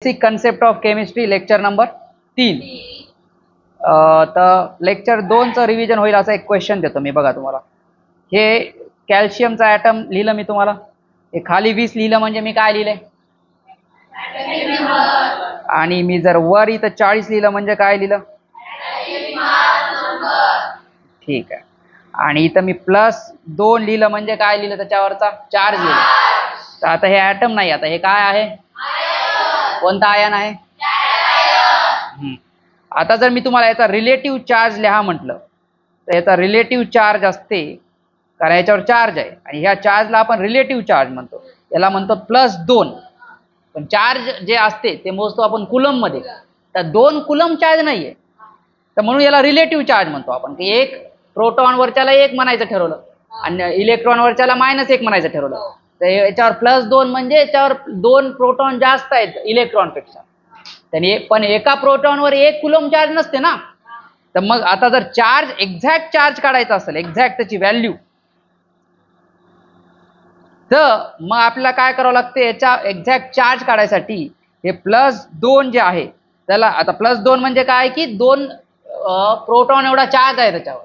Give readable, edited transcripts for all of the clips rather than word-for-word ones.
Basic concept of chemistry lecture number 3. तर lecture 2चं revision होईल असा एक क्वेश्चन देतो मी. बघा तुम्हाला हे कॅल्शियमचा ॲटम लिहिलं मी तुम्हाला. हे खाली 20 लिहिलं म्हणजे मी काय लिहिलंय, आणि मी जर वर इथं 40 लिहिलं म्हणजे काय लिहिलं, ठीक आहे. आणि इथं मी +2 लिहिलं म्हणजे काय लिहिलं, त्याच्यावरचा चार्ज लिहिला. तर आता हे ॲटम नाही, आता हे काय आहे, कोणता आयन आहे. आता जर मी तुम्हाला याचा रिलेटिव्ह चार्ज लिहा म्हटलं तर याचा रिलेटिव्ह चार्ज असते, कारण याच्यावर चार्ज आहे आणि ह्या चार्जला आपण रिलेटिव्ह चार्ज म्हणतो, याला म्हणतो +2. पण चार्ज जे असते ते मोजतो आपण कुलम मध्ये. तर 2 कुलम चार्ज नाहीये, तर म्हणून याला रिलेटिव्ह चार्ज म्हणतो आपण. की एक प्रोटॉन वरच्याला 1 म्हणायचं ठरवलं आणि इलेक्ट्रॉन वरच्याला -1 म्हणायचं ठरवलं, तर याच्यावर +2 म्हणजे याच्यावर 2 प्रोटॉन जास्त आहेत इलेक्ट्रॉन पेक्षा. पण एका प्रोटॉनवर 1 कुलम चार्ज नसते ना. तर मग आता जर चार्ज एक्झॅक्ट चार्ज काढायचा असेल, एक्झॅक्ट त्याची व्हॅल्यू, तर मग आपल्याला काय करावं लागते, याच्या एक्झॅक्ट चार्ज काढायसाठी हे +2 जे आहे त्याला, आता +2 म्हणजे काय की 2 प्रोटॉन एवढा चार्ज आहे त्याच्यावर,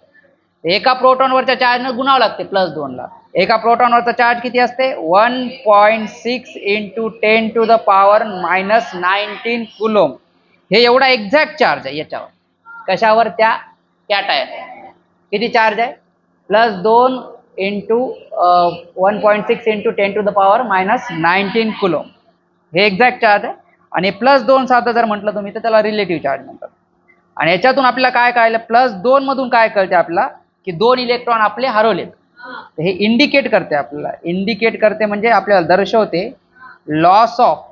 एका प्रोटॉनवरच्या चार्जनं गुणावं लागते +2 ला. एका प्रोटॉनवरचा चार्ज किती असते, 1.6 × 10⁻⁻19 कुलोम. हे एवढा एक्झॅक्ट चार्ज आहे याच्यावर. कशावर, त्या कॅटायन. किती चार्ज आहे, +2 × 1.6 × 10⁻⁻19 कुलोम. हे एक्झॅक्ट चार्ज आहे. आणि +2 साधं जर म्हटलं तुम्ही तर त्याला रिलेटिव्ह चार्ज म्हणतात. आणि याच्यातून आपल्याला काय कळलं, +2 मधून काय कळते आपल्याला की 2 इलेक्ट्रॉन आपले हरवलेत. हे इंडिकेट करते आपल्याला, इंडिकेट करते म्हणजे आपल्याला दर्शवते लॉस ऑफ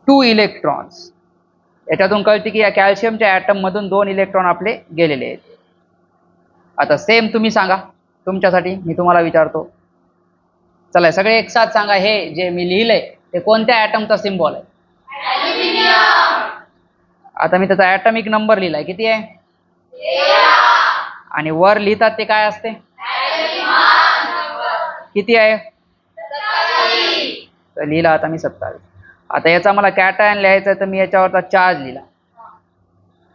2 इलेक्ट्रॉन्स. याच्यातून कळते की या कॅल्शियमच्या ॲटम मधून 2 इलेक्ट्रॉन आपले गेलेले आहेत. आता सेम तुम्ही सांगा, तुमच्यासाठी मी तुम्हाला विचारतो. चला सगळे एक साथ सांगा, हे जे मी लिहिलंय ते कोणत्या ॲटमचा सिम्बॉल आहे. आता मी त्याचा ॲटॉमिक नंबर लिहिलाय, किती आहे, 13. आणि वर लिहितात ते काय असते, किती आहे, 27. तर लिहिला आता मी 27. आता याचा मला कॅटायन लिहायचा आहे, तर मी याच्यावरचा चार्ज लिहिला.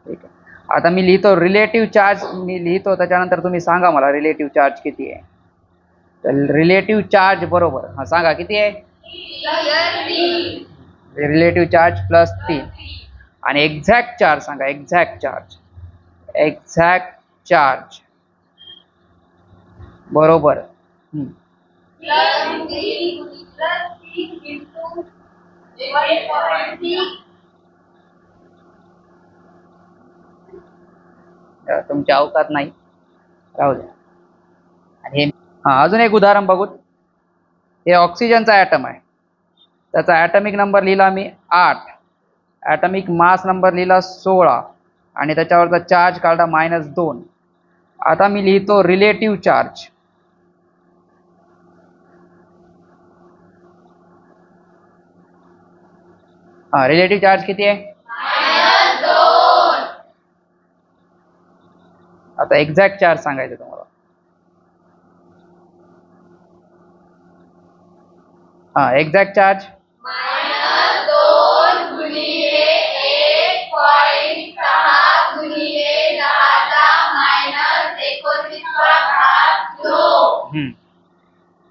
ठीक आहे. आता मी लिहितो रिलेटिव्ह चार्ज, मी लिहितो, त्याच्यानंतर तुम्ही सांगा मला रिलेटिव्ह चार्ज किती आहे. तर रिलेटिव्ह चार्ज बरोबर, हा सांगा किती आहे, रिलेटिव्ह चार्ज +3. आणि एक्झॅक्ट चार्ज सांगा, एक्झॅक्ट चार्ज, एक्झॅक्ट चार्ज बरोबर तुमच्या अवकात नाही, राहू द्या. आणि अजून एक उदाहरण बघू. हे ऑक्सिजनचा ॲटम आहे, त्याचा ॲटॉमिक नंबर लिहिला मी 8, ॲटॉमिक मास नंबर लिहिला 16, आणि त्याच्यावरचा चार्ज काढला -2. आता मी लिहितो रिलेटिव्ह चार्ज. रिलेटिव्ह चार्ज किती आहे, -2. आता एक्झॅक्ट चार्ज सांगायचं तुम्हाला. एक्झॅक्ट चार्ज -2 गुणिले 1.6 गुणिले 10⁻⁻².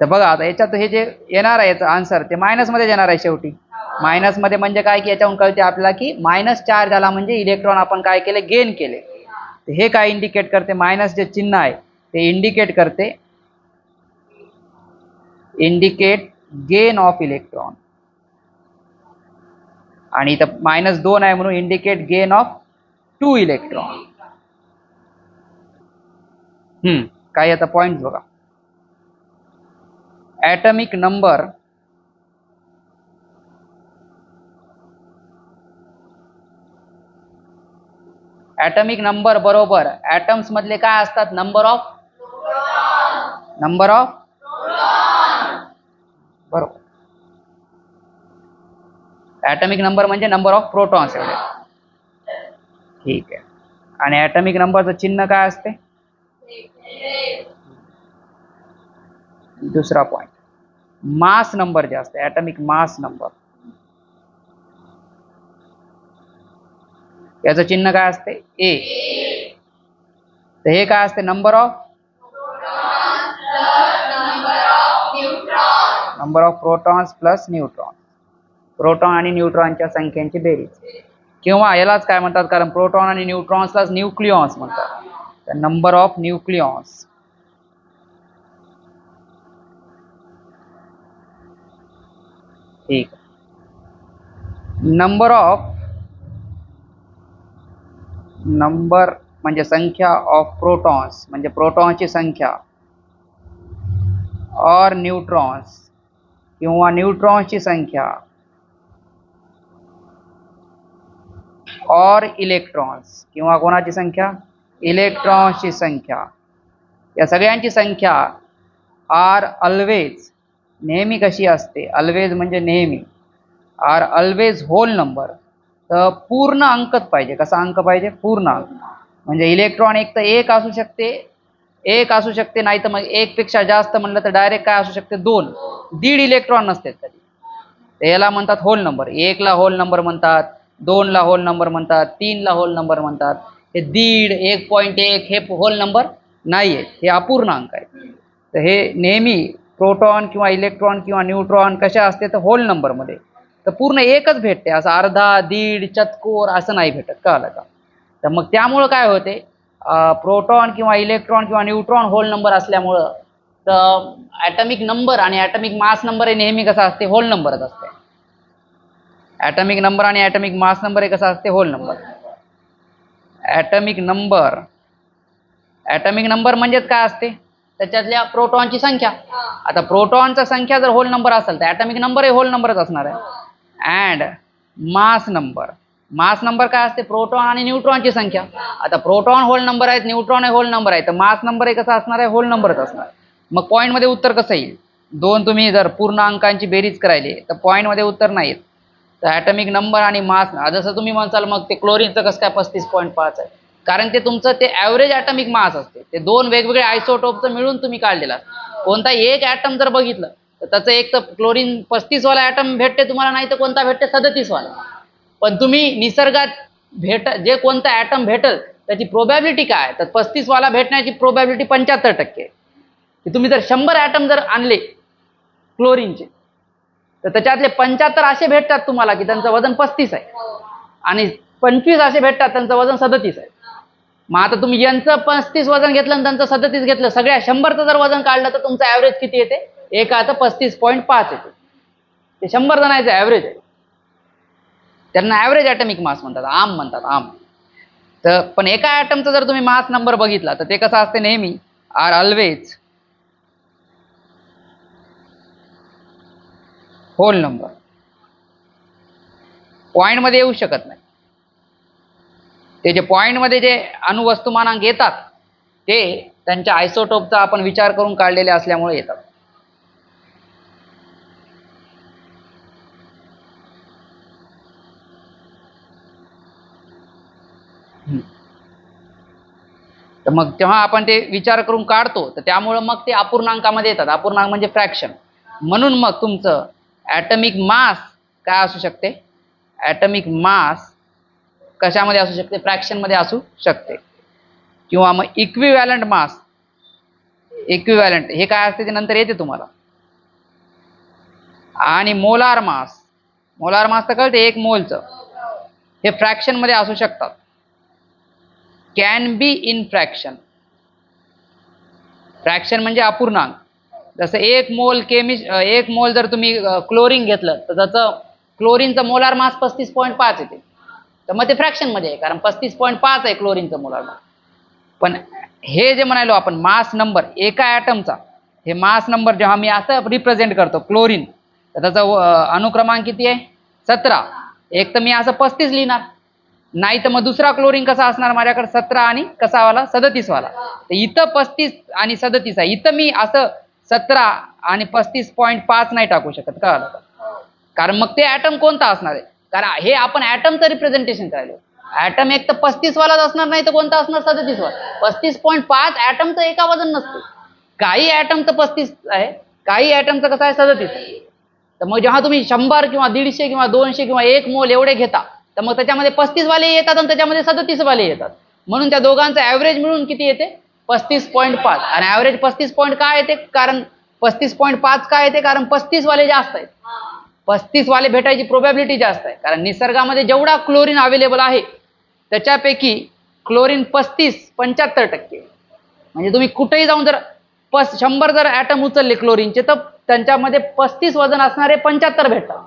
तर बघा आता याच्यात हे जे येणार आहे याचं आन्सर ते मायनस मध्ये येणार आहे शेवटी. मायनस मध्ये म्हणजे काय की याच्याहून कळते आपल्याला की मायनस चार्ज आला म्हणजे इलेक्ट्रॉन आपण काय केले, गेन केले. हे काय इंडिकेट करते, मायनस जे चिन्ह आहे ते इंडिकेट करते, इंडिकेट गेन ऑफ इलेक्ट्रॉन. आणि इथं -2 आहे म्हणून इंडिकेट गेन ऑफ 2 इलेक्ट्रॉन. काय आता पॉइंट बघा. ॲटॉमिक नंबर बरोबर ॲटम्स मधले काय असतात, नंबर ऑफ बरोबर. ॲटॉमिक नंबर म्हणजे नंबर ऑफ प्रोटॉन्स एवढे. ठीक आहे. आणि ॲटॉमिक नंबरचं चिन्ह काय असते, दुसरा पॉइंट मास नंबर जे असते, ॲटॉमिक मास नंबर. याचं चिन्ह काय असते ए. तर हे काय असते number of protons plus neutron. Proton आणि न्यूट्रॉनच्या संख्यांची बेरीज, किंवा यालाच काय म्हणतात, कारण प्रोटॉन आणि न्यूट्रॉन्सलाच न्यूक्लिऑन्स म्हणतात. तर नंबर ऑफ न्यूक्लिऑन्स. ठीक. नंबर म्हणजे संख्या ऑफ प्रोटॉन्स म्हणजे प्रोटॉनची संख्या, और न्यूट्रॉन्स किंवा न्यूट्रॉन्सची संख्या, और इलेक्ट्रॉन्स किंवा कोणाची संख्या इलेक्ट्रॉन्सची संख्या, या सगळ्यांची संख्या आर ऑलवेज नेहमी कशी असते, ऑलवेज म्हणजे नेहमी, आर ऑलवेज होल नंबर. तर पूर्ण अंकच पाहिजे. कसा अंक पाहिजे पूर्ण अंक. म्हणजे इलेक्ट्रॉन एक तर एक असू शकते नाही तर मग एक पेक्षा जास्त म्हणलं तर डायरेक्ट काय असू शकते 2. दीड इलेक्ट्रॉन नसते कधी. तर याला म्हणतात होल नंबर. 1 ला होल नंबर म्हणतात, 2 ला होल नंबर म्हणतात, 3 ला होल नंबर म्हणतात. हे दीड 1.1 हे होल नंबर नाही आहेत, हे अपूर्ण अंक आहे. तर हे नेहमी प्रोटॉन किंवा इलेक्ट्रॉन किंवा न्यूट्रॉन कशा असते तर होल नंबरमध्ये. तर पूर्ण एकच भेटते, असं अर्धा दीड चतकोर असं नाही भेटत. कळलं का? तर मग त्यामुळं काय होते, प्रोटॉन किंवा इलेक्ट्रॉन किंवा न्यूट्रॉन होल नंबर असल्यामुळं तर ॲटमिक नंबर आणि ॲटमिक मास नंबर हे नेहमी कसं असते होल नंबरच असते. ॲटमिक नंबर आणि ॲटमिक मास नंबर हे कसं असते होल नंबर. ॲटमिक नंबर म्हणजेच काय असते त्याच्यातल्या प्रोटॉनची संख्या. आता प्रोटॉनचा संख्या जर होल नंबर असेल तर ॲटमिक नंबर हे होल नंबरच असणार आहे. अँड मास नंबर काय असते प्रोटॉन आणि न्यूट्रॉनची संख्या. आता प्रोटॉन होल नंबर आहेत, न्यूट्रॉन हे होल नंबर आहे, तर मास नंबर हे कसं असणार आहे होल नंबरच असणार. मग पॉईंटमध्ये उत्तर कसं येईल, 2 तुम्ही जर पूर्ण अंकांची बेरीज करायली तर पॉईंटमध्ये उत्तर नाही येत. तर ॲटमिक नंबर आणि मास, जसं तुम्ही म्हणसाल मग ते क्लोरीनचं कसं काय 35.5 आहे, कारण ते तुमचं ते ॲव्हरेज ॲटमिक मास असते. ते 2 वेगवेगळे आयसोटोपचं मिळून तुम्ही काढलेला. कोणता एक ॲटम जर बघितलं तर त्याचं एक तर क्लोरीन 35 वाला ॲटम भेटते तुम्हाला, नाही तर कोणता भेटते 37 वाला. पण तुम्ही निसर्गात जे कोणता ॲटम भेटल त्याची प्रोबॅबिलिटी काय, तर 35 वाला भेटण्याची प्रोबॅबिलिटी 75% की तुम्ही जर 100 ॲटम जर आणले क्लोरीनचे तर त्याच्यातले 75 असे भेटतात तुम्हाला की त्यांचं वजन 35 आहे, आणि 25 असे भेटतात त्यांचं वजन 37 आहे. मग आता तुम्ही यांचं 35 वजन घेतलं आणि त्यांचं 37 घेतलं, सगळ्या 100चं जर वजन काढलं तर तुमचं ॲव्हरेज किती येते, एकाचं 35.5 येते. ते 100 जणांचं ॲव्हरेज आहे. त्यांना ॲव्हरेज ॲटमिक मास म्हणतात, आम म्हणतात आम. तर पण एका ॲटमचा जर तुम्ही मास नंबर बघितला तर ते कसं असते नेहमी आर ऑलवेज होल नंबर. पॉईंटमध्ये येऊ शकत नाही. ते जे पॉईंटमध्ये जे अणुवस्तुमानांक येतात ते त्यांच्या आयसोटोपचा आपण विचार करून काढलेले असल्यामुळे येतात. तर मग तेव्हा आपण ते विचार करून काढतो, तर त्यामुळं मग ते अपूर्णांकामध्ये येतात. अपूर्णांक म्हणजे फ्रॅक्शन. म्हणून मग तुमचं ॲटमिक मास काय असू शकते, ॲटमिक मास कशामध्ये असू शकते, फ्रॅक्शनमध्ये असू शकते. किंवा मग इक्विव्हॅलंट मास, इक्विव्हॅलंट हे काय असते ते नंतर येते तुम्हाला. आणि मोलार मास तर कळते 1 मोलचं, हे फ्रॅक्शनमध्ये असू शकतात. कॅन बी इन फ्रॅक्शन म्हणजे अपूर्णांक. जसं 1 मोल जर तुम्ही क्लोरीन घेतलं तर त्याचं क्लोरीनचं मोलार मास 35.5 येते. तर मग ते फ्रॅक्शनमध्ये आहे, कारण 35.5 आहे क्लोरीनचं मोलार मास. पण हे जे म्हणालो आपण मास नंबर एका ॲटमचा, हे मास नंबर जेव्हा मी असं रिप्रेझेंट करतो क्लोरीन, तर त्याचा अनुक्रमांक किती आहे 17. एक तर मी असं 35 लिहिणार, नाही तर मग दुसरा क्लोरीन कसा असणार माझ्याकडे 17 आणि कसा वाला 37 वाला. तर इथं 35 आणि 37 आहे, इथं मी असं 17 आणि 35.5 नाही टाकू शकत. कळलं का? कारण मग ते ॲटम कोणता असणार आहे, कारण हे आपण ॲटमचं रिप्रेझेंटेशन करायला. ॲटम एक तर 35 वालाच असणार, नाही तर कोणता असणार 37 वाला. 35.5 ॲटमचं एका वजन नसते. काही ॲटमचं 35 आहे, काही ॲटमचं कसं आहे 37 आहे. तर मग जेव्हा तुम्ही 100 किंवा 150 किंवा 200 किंवा 1 मोल एवढे घेता तर मग त्याच्यामध्ये 35 वाले येतात आणि त्याच्यामध्ये 37 वाले येतात. म्हणून त्या दोघांचं ॲव्हरेज मिळून किती येते? 35.5. आणि ॲव्हरेज 35 पॉईंट काय येते? कारण 35.5 काय येते? कारण 35 वाले जास्त आहेत. 35 वाले भेटायची प्रोबॅबिलिटी जास्त आहे. कारण निसर्गामध्ये जेवढा क्लोरीन अवेलेबल आहे त्याच्यापैकी क्लोरीन 75% म्हणजे तुम्ही कुठेही जाऊन जर 100 जर ॲटम उचलले क्लोरीनचे तर त्यांच्यामध्ये 35 वजन असणारे 75 भेटतात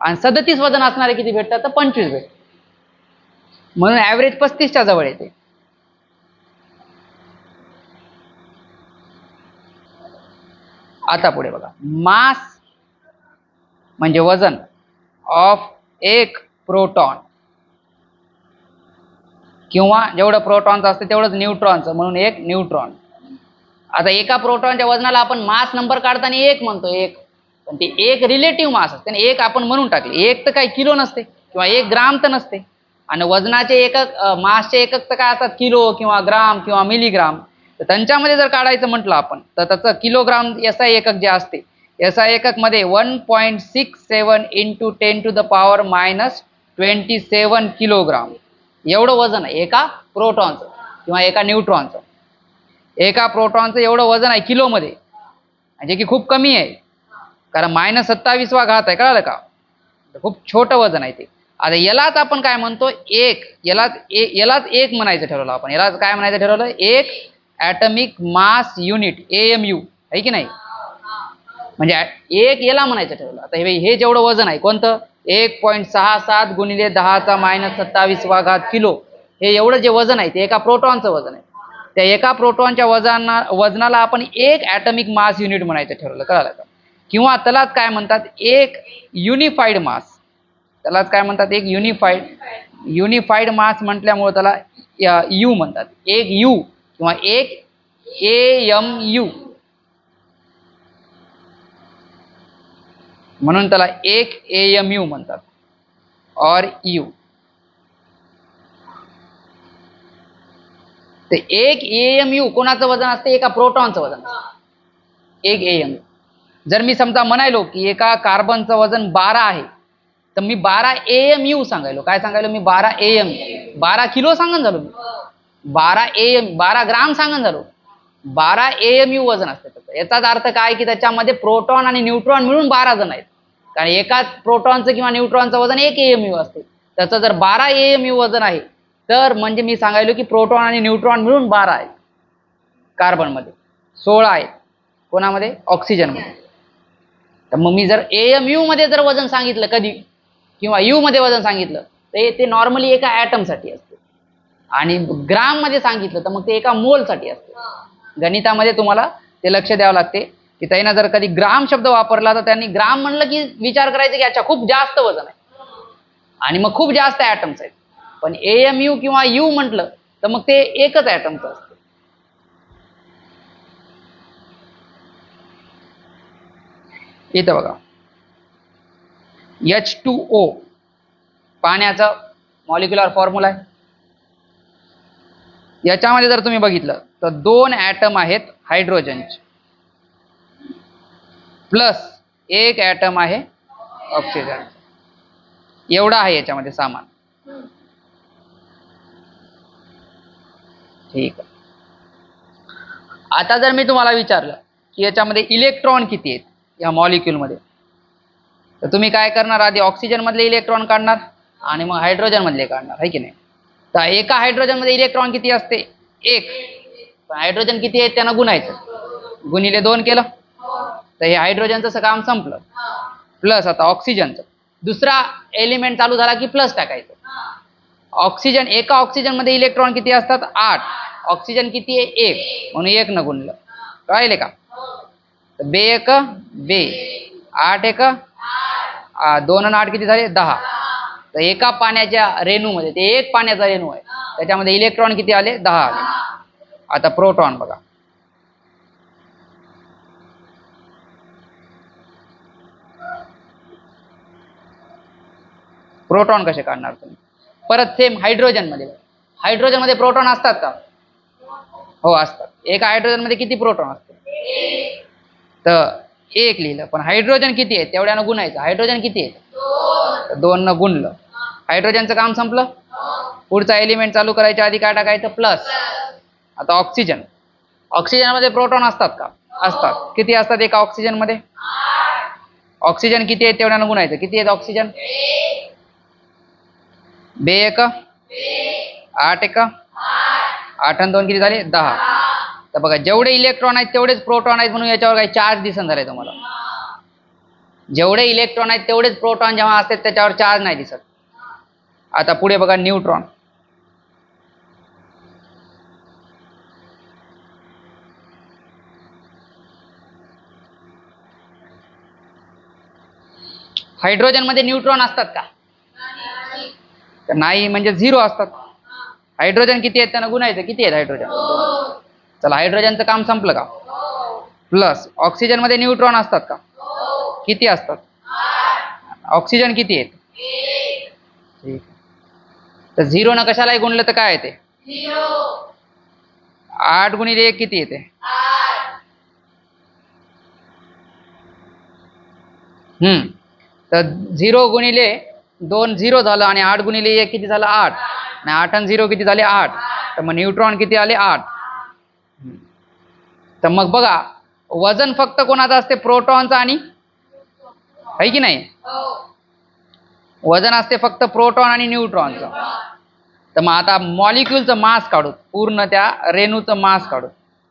आणि 37 वजन असणारे किती भेटतात? तर 25 भेटतात. म्हणून ॲव्हरेज 35च्या जवळ येते. आता पुढे बघा, मास म्हणजे वजन ऑफ एक प्रोटॉन, किंवा जेवढं प्रोटॉनचं असतं तेवढंच न्यूट्रॉनचं, म्हणून एक न्यूट्रॉन. आता एका प्रोटॉनच्या वजनाला आपण मास नंबर काढताना एक म्हणतो, एक, पण ते एक रिलेटिव्ह मास असते आणि एक आपण म्हणून टाकले. एक तर काही किलो नसते किंवा 1 ग्राम तर नसते. आणि वजनाचे एकक, मासचे एकक तर काय असतात? किलो किंवा ग्राम किंवा मिलीग्राम. तर त्यांच्यामध्ये जर काढायचं म्हटलं आपण तर त्याचं किलोग्राम SI एकक जे असते, SI एकक मध्ये 1.67 × 10⁻⁻27 किलोग्राम एवढं वजन आहे एका प्रोटॉनचं किंवा एका न्यूट्रॉनचं. एका प्रोटॉनचं एवढं वजन आहे किलोमध्ये, म्हणजे की खूप कमी आहे. कारण -27 आहे, कळालं का? खूप छोटं वजन आहे ते. आता यालाच आपण काय म्हणतो? एक. यालाच एक म्हणायचं ठरवलं आपण. यालाच काय म्हणायचं ठरवलं? एक ॲटमिक मास युनिट, AMU, आहे की नाही? म्हणजे एक याला म्हणायचं ठरवलं. आता हे जेवढं वजन आहे कोणतं? 1.67 × 10⁻⁻27 किलो. हे एवढं जे वजन आहे ते एका प्रोटॉनचं वजन आहे. त्या एका प्रोटॉनच्या वजनाला आपण एक ॲटमिक मास युनिट म्हणायचं ठरवलं, कळालं का? किंवा त्यालाच काय म्हणतात? एक युनिफाईड मास. त्यालाच काय म्हणतात? एक युनिफाईड मास म्हटल्यामुळे त्याला यू म्हणतात. एक यू किंवा एक AMU, म्हणून त्याला एक AMU म्हणतात, और यू. ते एक AMU कोणाचं वजन असते? एका प्रोटॉनचं वजन असते, एक AMU. जर मी समजा म्हणायलो की एका कार्बनचं वजन 12 आहे तर मी 12 AMU सांगायलो. काय सांगायलो मी? 12 AMU. 12 किलो सांगून झालो मी. 12 ग्राम सांगून झालो. 12 AMU वजन असते त्याचं. याचाच अर्थ काय की त्याच्यामध्ये प्रोटॉन आणि न्यूट्रॉन मिळून 12 जण आहेत. कारण एकाच प्रोटॉनचं किंवा न्यूट्रॉनचं वजन 1 AMU असते. त्याचं जर 12 AMU वजन आहे तर म्हणजे मी सांगायलो की प्रोटॉन आणि न्यूट्रॉन मिळून 12 आहेत. कार्बनमध्ये 16 आहेत. कोणामध्ये? ऑक्सिजनमध्ये. तर मग मी जर AMU मध्ये जर वजन सांगितलं कधी किंवा यू मध्ये वजन सांगितलं तर ते नॉर्मली एका ॲटमसाठी असते. आणि ग्राम मध्ये सांगितलं तर मग ते एका मोलसाठी असते. गणितामध्ये तुम्हाला ते लक्ष द्यावं लागते की त्यांना जर कधी ग्राम शब्द वापरला तर त्यांनी ग्राम म्हणलं की विचार करायचा की अच्छा खूप जास्त वजन आहे आणि मग खूप जास्त ॲटम्स आहेत. पण AMU किंवा यू म्हटलं तर मग ते एकच ॲटमचं असतं. इथं बघा, H2O पाण्याचा मॉलिक्युलर फॉर्म्युला आहे. याच्यामध्ये जर तुम्ही बघितलं तर 2 ॲटम आहेत हायड्रोजनचे प्लस 1 ॲटम आहे ऑक्सिजन. एवढा आहे याच्यामध्ये सामान. ठीक आहे. आता जर मी तुम्हाला विचारलं की याच्यामध्ये इलेक्ट्रॉन किती आहेत या मॉलिक्यूलमध्ये तर तुम्ही काय करणार? आधी ऑक्सिजन मधले इलेक्ट्रॉन काढणार आणि मग हायड्रोजन मधले काढणार, आहे की नाही? तर एका हायड्रोजन मध्ये इलेक्ट्रॉन किती असते? 1. पण हायड्रोजन किती आहेत त्यांना गुणायचं, गुणिले 2 केलं तर हे हायड्रोजनचं काम संपलं. प्लस आता ऑक्सिजनचं दुसरा एलिमेंट चालू झाला की प्लस टाकायचं. ऑक्सिजन, एका ऑक्सिजन मध्ये इलेक्ट्रॉन किती असतात? 8. ऑक्सिजन किती आहे? 1, म्हणून 1 न गुणलं. कळले का? तर 2 1 2, 8 1 2 आणि 8 किती झाले? 10. तर एका पाण्याच्या रेणूमध्ये, ते एक पाण्याचा रेणू आहे, त्याच्यामध्ये इलेक्ट्रॉन किती आले? 10 आले. आता प्रोटॉन बघा, प्रोटॉन कसे काढणार तुम्ही? परत सेम हायड्रोजन मध्ये प्रोटॉन असतात का? हो असतात. एका हायड्रोजन मध्ये किती प्रोटॉन असते? तर 1 लिहिलं. पण हायड्रोजन किती आहे तेवढ्यानं गुणायचं. हायड्रोजन किती आहे? 2 न गुणलं हायड्रोजनचं काम संपलं. पुढचा एलिमेंट चालू करायच्या आधी काय टाकायचं? प्लस. आता ऑक्सिजन. ऑक्सिजनमध्ये प्रोटॉन असतात का? असतात. किती असतात एका ऑक्सिजनमध्ये? ऑक्सिजन किती आहेत तेवढ्यानं गुणायचं. किती आहेत ऑक्सिजन? बे एक 8 एक 8 आणि 2 किती झाले? 10. तर बघा जेवढे इलेक्ट्रॉन आहेत तेवढेच प्रोटॉन आहेत म्हणून याच्यावर काही चार्ज दिसन झालाय तुम्हाला. जेवढे इलेक्ट्रॉन आहेत तेवढेच प्रोटॉन जेव्हा असतात त्याच्यावर चार्ज नाही दिसत. आता पुढे बघा न्यूट्रॉन. हायड्रोजन मध्ये न्यूट्रॉन असतात का? नाही, म्हणजे 0 असतात. हायड्रोजन किती आहेत त्यांना गुणायचं. किती आहेत हायड्रोजन? चला हायड्रोजनचं काम संपलं का? प्लस. ऑक्सिजन मध्ये न्यूट्रॉन असतात का? किती असतात? ऑक्सिजन किती आहेत? ठीक. तर 0 न कशालाही गुणलं तर काय येते? 8 गुणिले 1 किती येते? तर 0 गुणिले 2 0 झालं आणि 8 गुणिले 1 किती झालं? 8. आणि 8 आणि 0 किती झाले? 8. तर मग न्यूट्रॉन किती आले? 8. तर मग बघा वजन फक्त कोणाचं असते? प्रोटॉनचं आणि आहे की नाही? वजन असते फक्त प्रोटॉन आणि न्यूट्रॉनचं. तर मग आता मॉलिक्यूलचं मास काढू, पूर्ण त्या रेणूचं मास काढू.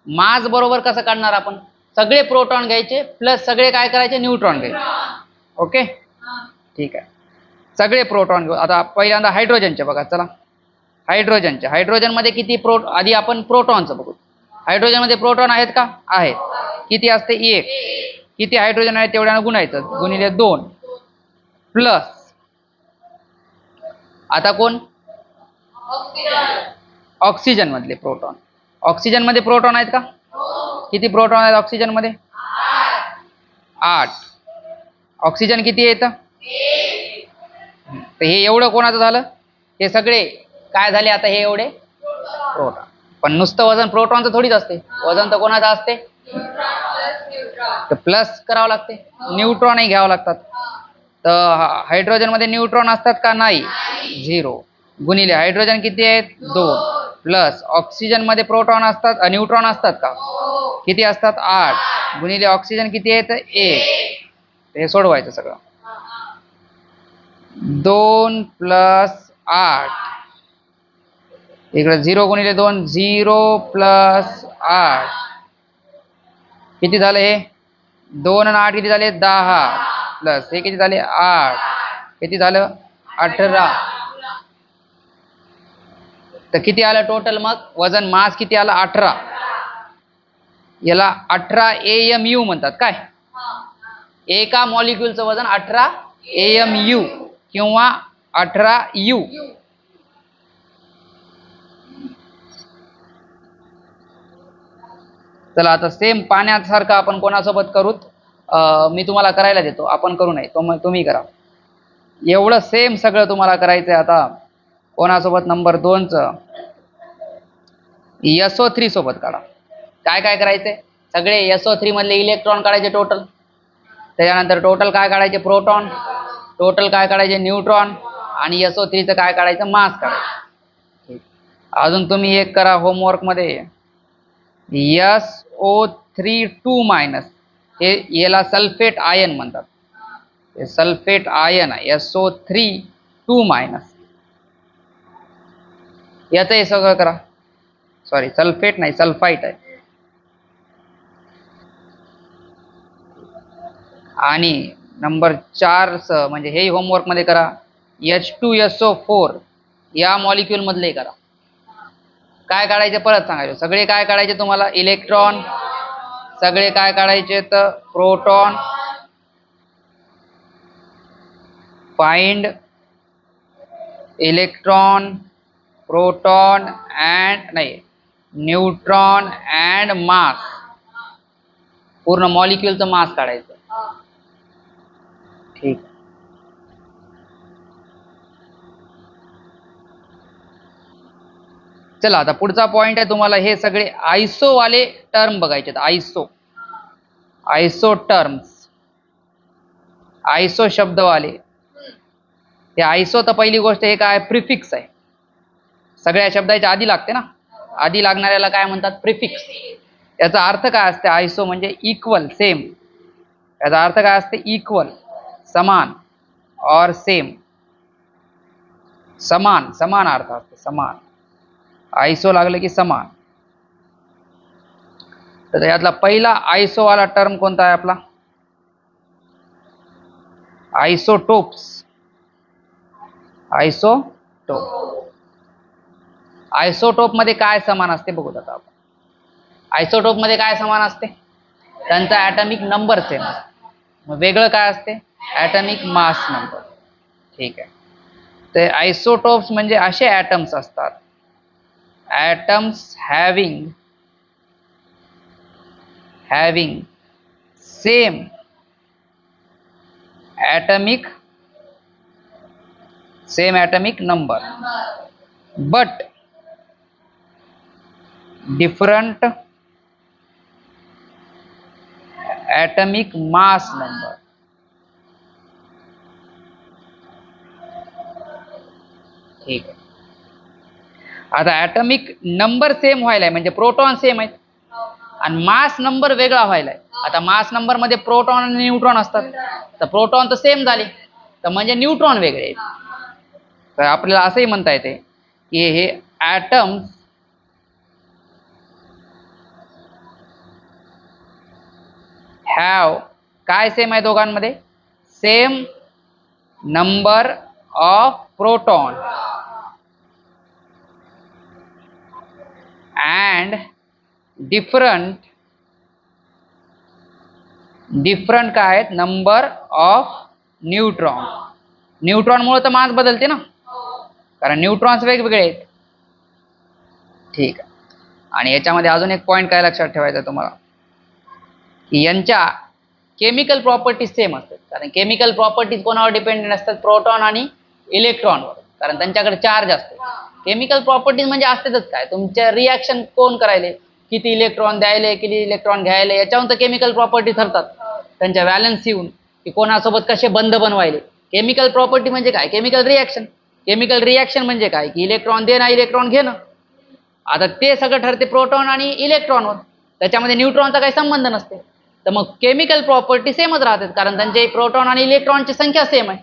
मास बरोबर कसं काढणार आपण? सगळे प्रोटॉन घ्यायचे प्लस सगळे काय करायचे? न्यूट्रॉन घ्यायचे. ओके ठीक आहे. सगळे प्रोटॉन घेऊ. आता पहिल्यांदा हायड्रोजनचे बघा. चला हायड्रोजनचे. हायड्रोजनमध्ये किती आधी आपण प्रोटॉनचं बघू. हायड्रोजनमध्ये प्रोटॉन आहेत का? आहेत. किती असते? 1. किती हायड्रोजन आहे तेवढ्यानं गुणायचं. गुणिले 2 प्लस. आता कोण? ऑक्सिजन मधले प्रोटॉन. ऑक्सिजन मध्ये प्रोटॉन आहेत का? किती प्रोटॉन आहेत ऑक्सिजन मध्ये? 8. ऑक्सिजन किती येतं? तर हे एवढं कोणाचं झालं? हे सगळे काय झाले आता? हे एवढे प्रोटॉन. पण नुसतं वजन प्रोटॉनचं थोडीच असते. वजन तर कोणाचं असते? तर प्लस करावं लागते. न्यूट्रॉनही घ्यावं लागतात. तर हायड्रोजन मध्ये न्यूट्रॉन असतात का? नाही. 0 गुणिले हायड्रोजन किती आहेत? 2 प्लस ऑक्सिजन मध्ये प्रोटॉन असतात, न्यूट्रॉन असतात का? किती असतात? 8 गुणिले ऑक्सिजन किती आहेत? 1. हे सोडवायचं सगळं. 2 प्लस 8 इकडे 0 गुणिले 2 0 प्लस 8 किती झालं? हे 2 आणि 8 किती झाले? 10 प्लस हे किती झाले? 8 किती झालं? 18. तर किती आलं टोटल? मग वजन मास किती आला? 18. याला 18 AMU म्हणतात. काय? एका मॉलिक्यूलचं वजन 18 AMU किंवा 18 U. चला आता सेम पाण्यासारखं आपण कोणासोबत करूत? मी तुम्हाला करायला देतो, आपण करू नये, तुम्ही करा. एवढं सेम सगळं तुम्हाला करायचंय. आता कोणासोबत? नंबर 2चं SO3 सोबत काढा. काय काय करायचंय? सगळे SO3 मधले इलेक्ट्रॉन काढायचे टोटल. त्याच्यानंतर टोटल काय काढायचे? प्रोटॉन. टोटल काय काढायचे? न्यूट्रॉन. आणि SO3चं काय काढायचं? मास काढायचं. अजून तुम्ही एक करा होमवर्क मध्ये. SO3 हे याला सल्फेट आयन म्हणतात. हे सल्फेट आयन आहे. SO3 याचं हे सगळं करा. सॉरी सल्फेट नाही, सल्फाईट आहे. आणि नंबर 4चं म्हणजे हे होमवर्क मध्ये करा. H2SO4 या मॉलिक्यूल मधले करा. काय काढायचे परत सांगायचे. सगळे काय काढायचे तुम्हाला? इलेक्ट्रॉन. सगळे काय काढायचे? तर proton. Find electron, proton and नाही न्यूट्रॉन अँड मास. पूर्ण मॉलिक्यूलचं मास काढायचं. ठीक. चला आता पुढचा पॉइंट आहे. तुम्हाला हे सगळे आयसो वाले टर्म बघायचे. आयसो टर्म्स, आयसो शब्दवाले. ते आयसो तर पहिली गोष्ट हे काय प्रिफिक्स आहे. सगळ्या शब्दाच्या आधी लागते ना, आधी लागणाऱ्याला काय म्हणतात प्रिफिक्स. याचा अर्थ काय असते आयसो म्हणजे इक्वल सेम. याचा अर्थ काय असते इक्वल समान और सेम. समान समान अर्थ असते समान. आयसो लागलं की समान. तर यातला पहिला आयसो वाला टर्म कोणता आहे आपला आयसोटोप्स. आयसोटोप. आयसोटोप मध्ये काय समान असते बघूत आता आपण. आयसोटोप मध्ये काय समान असते त्यांचा ऍटॉमिक नंबर सेम असते. मग वेगळं काय असते ऍटॉमिक मास नंबर. ठीक आहे. ते आयसोटोप्स म्हणजे असे ॲटम्स असतात atoms having same atomic number but different atomic mass number. ठीक आहे. आता ॲटॉमिक नंबर सेम व्हायलाय म्हणजे प्रोटॉन सेम आहेत आणि मास नंबर वेगळा व्हायलाय. आता मास नंबर मध्ये प्रोटॉन आणि न्यूट्रॉन असतात. तर प्रोटॉन तर सेम झाले तर म्हणजे न्यूट्रॉन वेगळे आहेत. तर आपल्याला असंही म्हणता येते की हे ॲटम्स हॅव काय सेम आहे दोघांमध्ये same number of proton and different काय आहेत नंबर ऑफ न्यूट्रॉन. न्यूट्रॉनमुळे तर मास बदलते ना कारण न्यूट्रॉन्स वेगवेगळे आहेत. ठीक आहे. आणि याच्यामध्ये अजून एक पॉईंट काय लक्षात ठेवायचा तुम्हाला की यांच्या केमिकल प्रॉपर्टीज सेम असतात. कारण केमिकल प्रॉपर्टीज कोणावर डिपेंडेंट असतात प्रोटॉन आणि इलेक्ट्रॉनवर. कारण त्यांच्याकडे चार्ज असते. केमिकल प्रॉपर्टीज म्हणजे असतातच काय तुमच्या रिॲक्शन कोण करायले किती इलेक्ट्रॉन द्यायले किती इलेक्ट्रॉन घ्यायले याच्यावरून तर केमिकल प्रॉपर्टी ठरतात. त्यांच्या व्हॅलन्सी येऊन की कोणासोबत कसे बंध बनवायले. केमिकल प्रॉपर्टी म्हणजे काय केमिकल रिॲक्शन. केमिकल रिॲक्शन म्हणजे काय की इलेक्ट्रॉन देणं इलेक्ट्रॉन घेणं. आता ते सगळं ठरते प्रोटॉन आणि इलेक्ट्रॉनवर. त्याच्यामध्ये न्यूट्रॉनचा काही संबंध नसते. तर मग केमिकल प्रॉपर्टी सेमच राहतात कारण त्यांचे प्रोटॉन आणि इलेक्ट्रॉनची संख्या सेम आहे.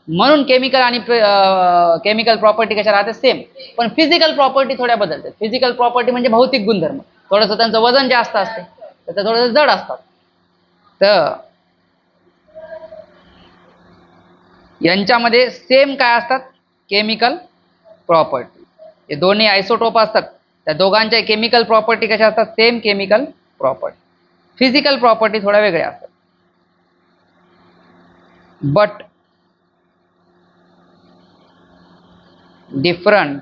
म्हणून केमिकल प्रॉपर्टी कशा राहतात सेम. पण फिजिकल प्रॉपर्टी थोड्या बदलतात. फिजिकल प्रॉपर्टी म्हणजे भौतिक गुणधर्म. थोडंसं त्यांचं वजन जास्त असते तर ते थोडंसं जड असतात. तर यांच्यामध्ये सेम काय असतात केमिकल प्रॉपर्टी. हे दोन्ही आयसोटोप असतात त्या दोघांच्या केमिकल प्रॉपर्टी कशा असतात same chemical property. Physical property थोड्या वेगळ्या असतात. But different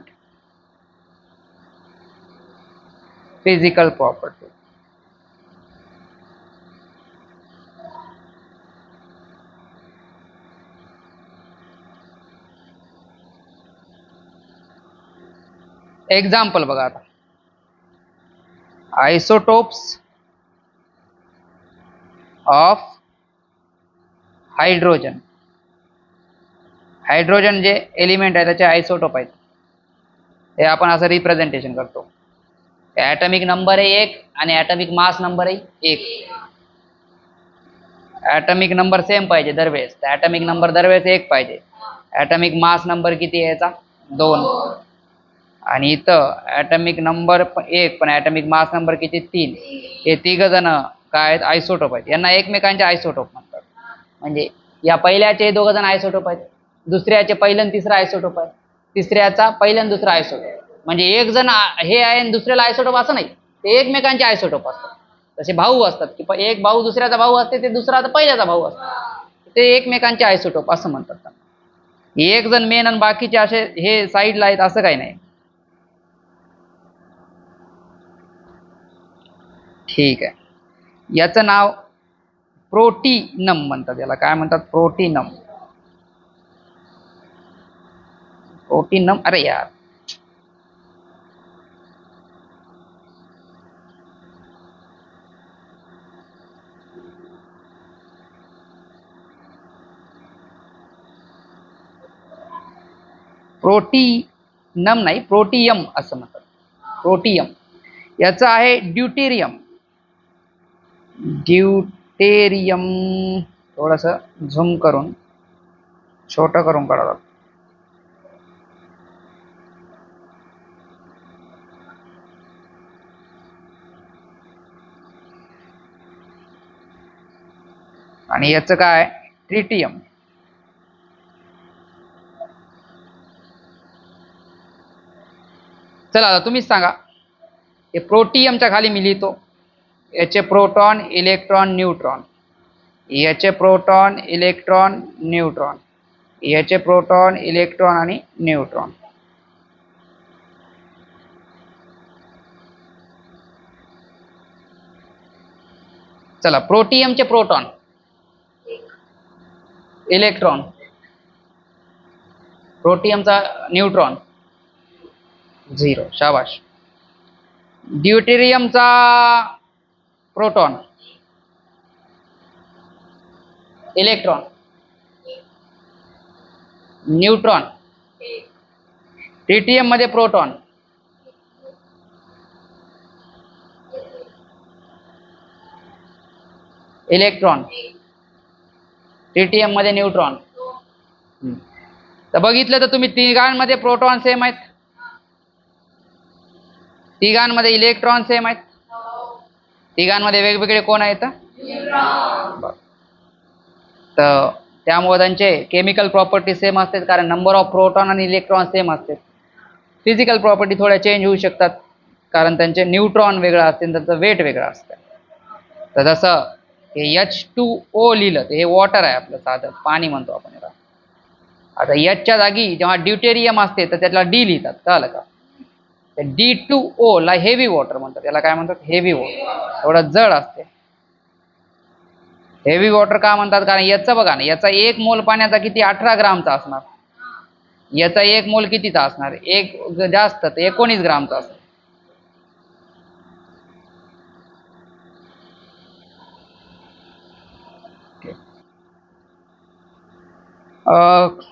physical property. Example बघा आता आयसोटोप्स ऑफ हायड्रोजन. हायड्रोजन जे एलिमेंट आहे त्याचे आयसोटोप आहेत. हे आपण असं रिप्रेझेंटेशन करतो. ॲटॉमिक नंबर आहे 1 आणि ॲटॉमिक मास नंबर आहे 1. ॲटॉमिक नंबर सेम पाहिजे दरवेळेस. ॲटॉमिक नंबर दरवेळेस 1 पाहिजे. ॲटॉमिक मास नंबर किती यायचा 2. आणि इथं ॲटॉमिक नंबर 1 पण ॲटॉमिक मास नंबर किती 3. हे तिघ जण काय आहेत आयसोटोप आहेत. यांना एकमेकांचे आयसोटोप म्हणतात. म्हणजे या पहिल्याचे दोघ जण आयसोटोप आहेत. दुसऱ्याचे पहिलं आणि तिसरं आयसोटोप आहे. तिसऱ्याचा पहिलं आणि दुसरा आयसोटोप. म्हणजे एक जण हे आहे आणि दुसऱ्याला आयसोटोप असं नाही. ते एकमेकांचे आयसोटोप असतात. तसे भाऊ असतात की एक भाऊ दुसऱ्याचा भाऊ असते ते दुसरा तर पहिल्याचा भाऊ असतो. ते एकमेकांचे आयसोटोप असं म्हणतात त्यांना. एक जण मेन आणि बाकीचे असे हे साईडला आहेत असं काही नाही. ठीक आहे. याचं नाव प्रोटीनम म्हणतात. याला काय म्हणतात प्रोटीनम. प्रोटीनम अरे यार प्रोटीनम नाही, प्रोटियम असं म्हणतात, प्रोटियम. याचं आहे ड्यूटेरियम. ड्यूटेरियम थोडस झूम करून छोटं करून काढावं लागतं. आणि याचं काय ट्रिटियम. चला आता तुम्हीच सांगा. हे प्रोटियमच्या खाली मी लिहितो याचे प्रोटॉन इलेक्ट्रॉन न्यूट्रॉन, याचे प्रोटॉन इलेक्ट्रॉन न्यूट्रॉन, याचे प्रोटॉन इलेक्ट्रॉन आणि न्यूट्रॉन. चला प्रोटियमचे प्रोटॉन इलेक्ट्रॉन, प्रोटियमचा न्यूट्रॉन 0, शाबाश. ड्यूटेरियमचा प्रोटॉन इलेक्ट्रॉन न्यूट्रॉन, ट्रिटियम मध्ये प्रोटॉन इलेक्ट्रॉन, ट्रिटियम मध्ये न्यूट्रॉन. तर बघितलं तर तुम्ही तिघांमध्ये प्रोटॉन सेम आहेत, तिघांमध्ये इलेक्ट्रॉन सेम आहेत, तिघांमध्ये वेगवेगळे कोण आहेत. तर त्यामुळे त्यांचे केमिकल प्रॉपर्टी सेम असतात, कारण नंबर ऑफ प्रोटॉन आणि इलेक्ट्रॉन सेम असतात. फिजिकल प्रॉपर्टी थोड्या चेंज होऊ शकतात, कारण त्यांचे न्यूट्रॉन वेगळं असते, त्यांचं वेट वेगळं असतं. तर जसं हे H2O लिहिलं तर हे वॉटर आहे, आपलं साधं पाणी म्हणतो आपण याला. आता Hच्या जागी जेव्हा ड्यूटेरियम असते तर त्याला D लिहितात, कळलं का. D2O ला हेवी वॉटर म्हणतात, त्याला काय म्हणतात हेवी वॉटर, थोडं जड असते. हेवी वॉटर का म्हणतात, कारण याचं बघा ना, याचा 1 मोल पाण्याचा किती 18 ग्रामचा असणार, याचा 1 मोल कितीचा असणार, एक जास्त तर 19 ग्रामचा असणार.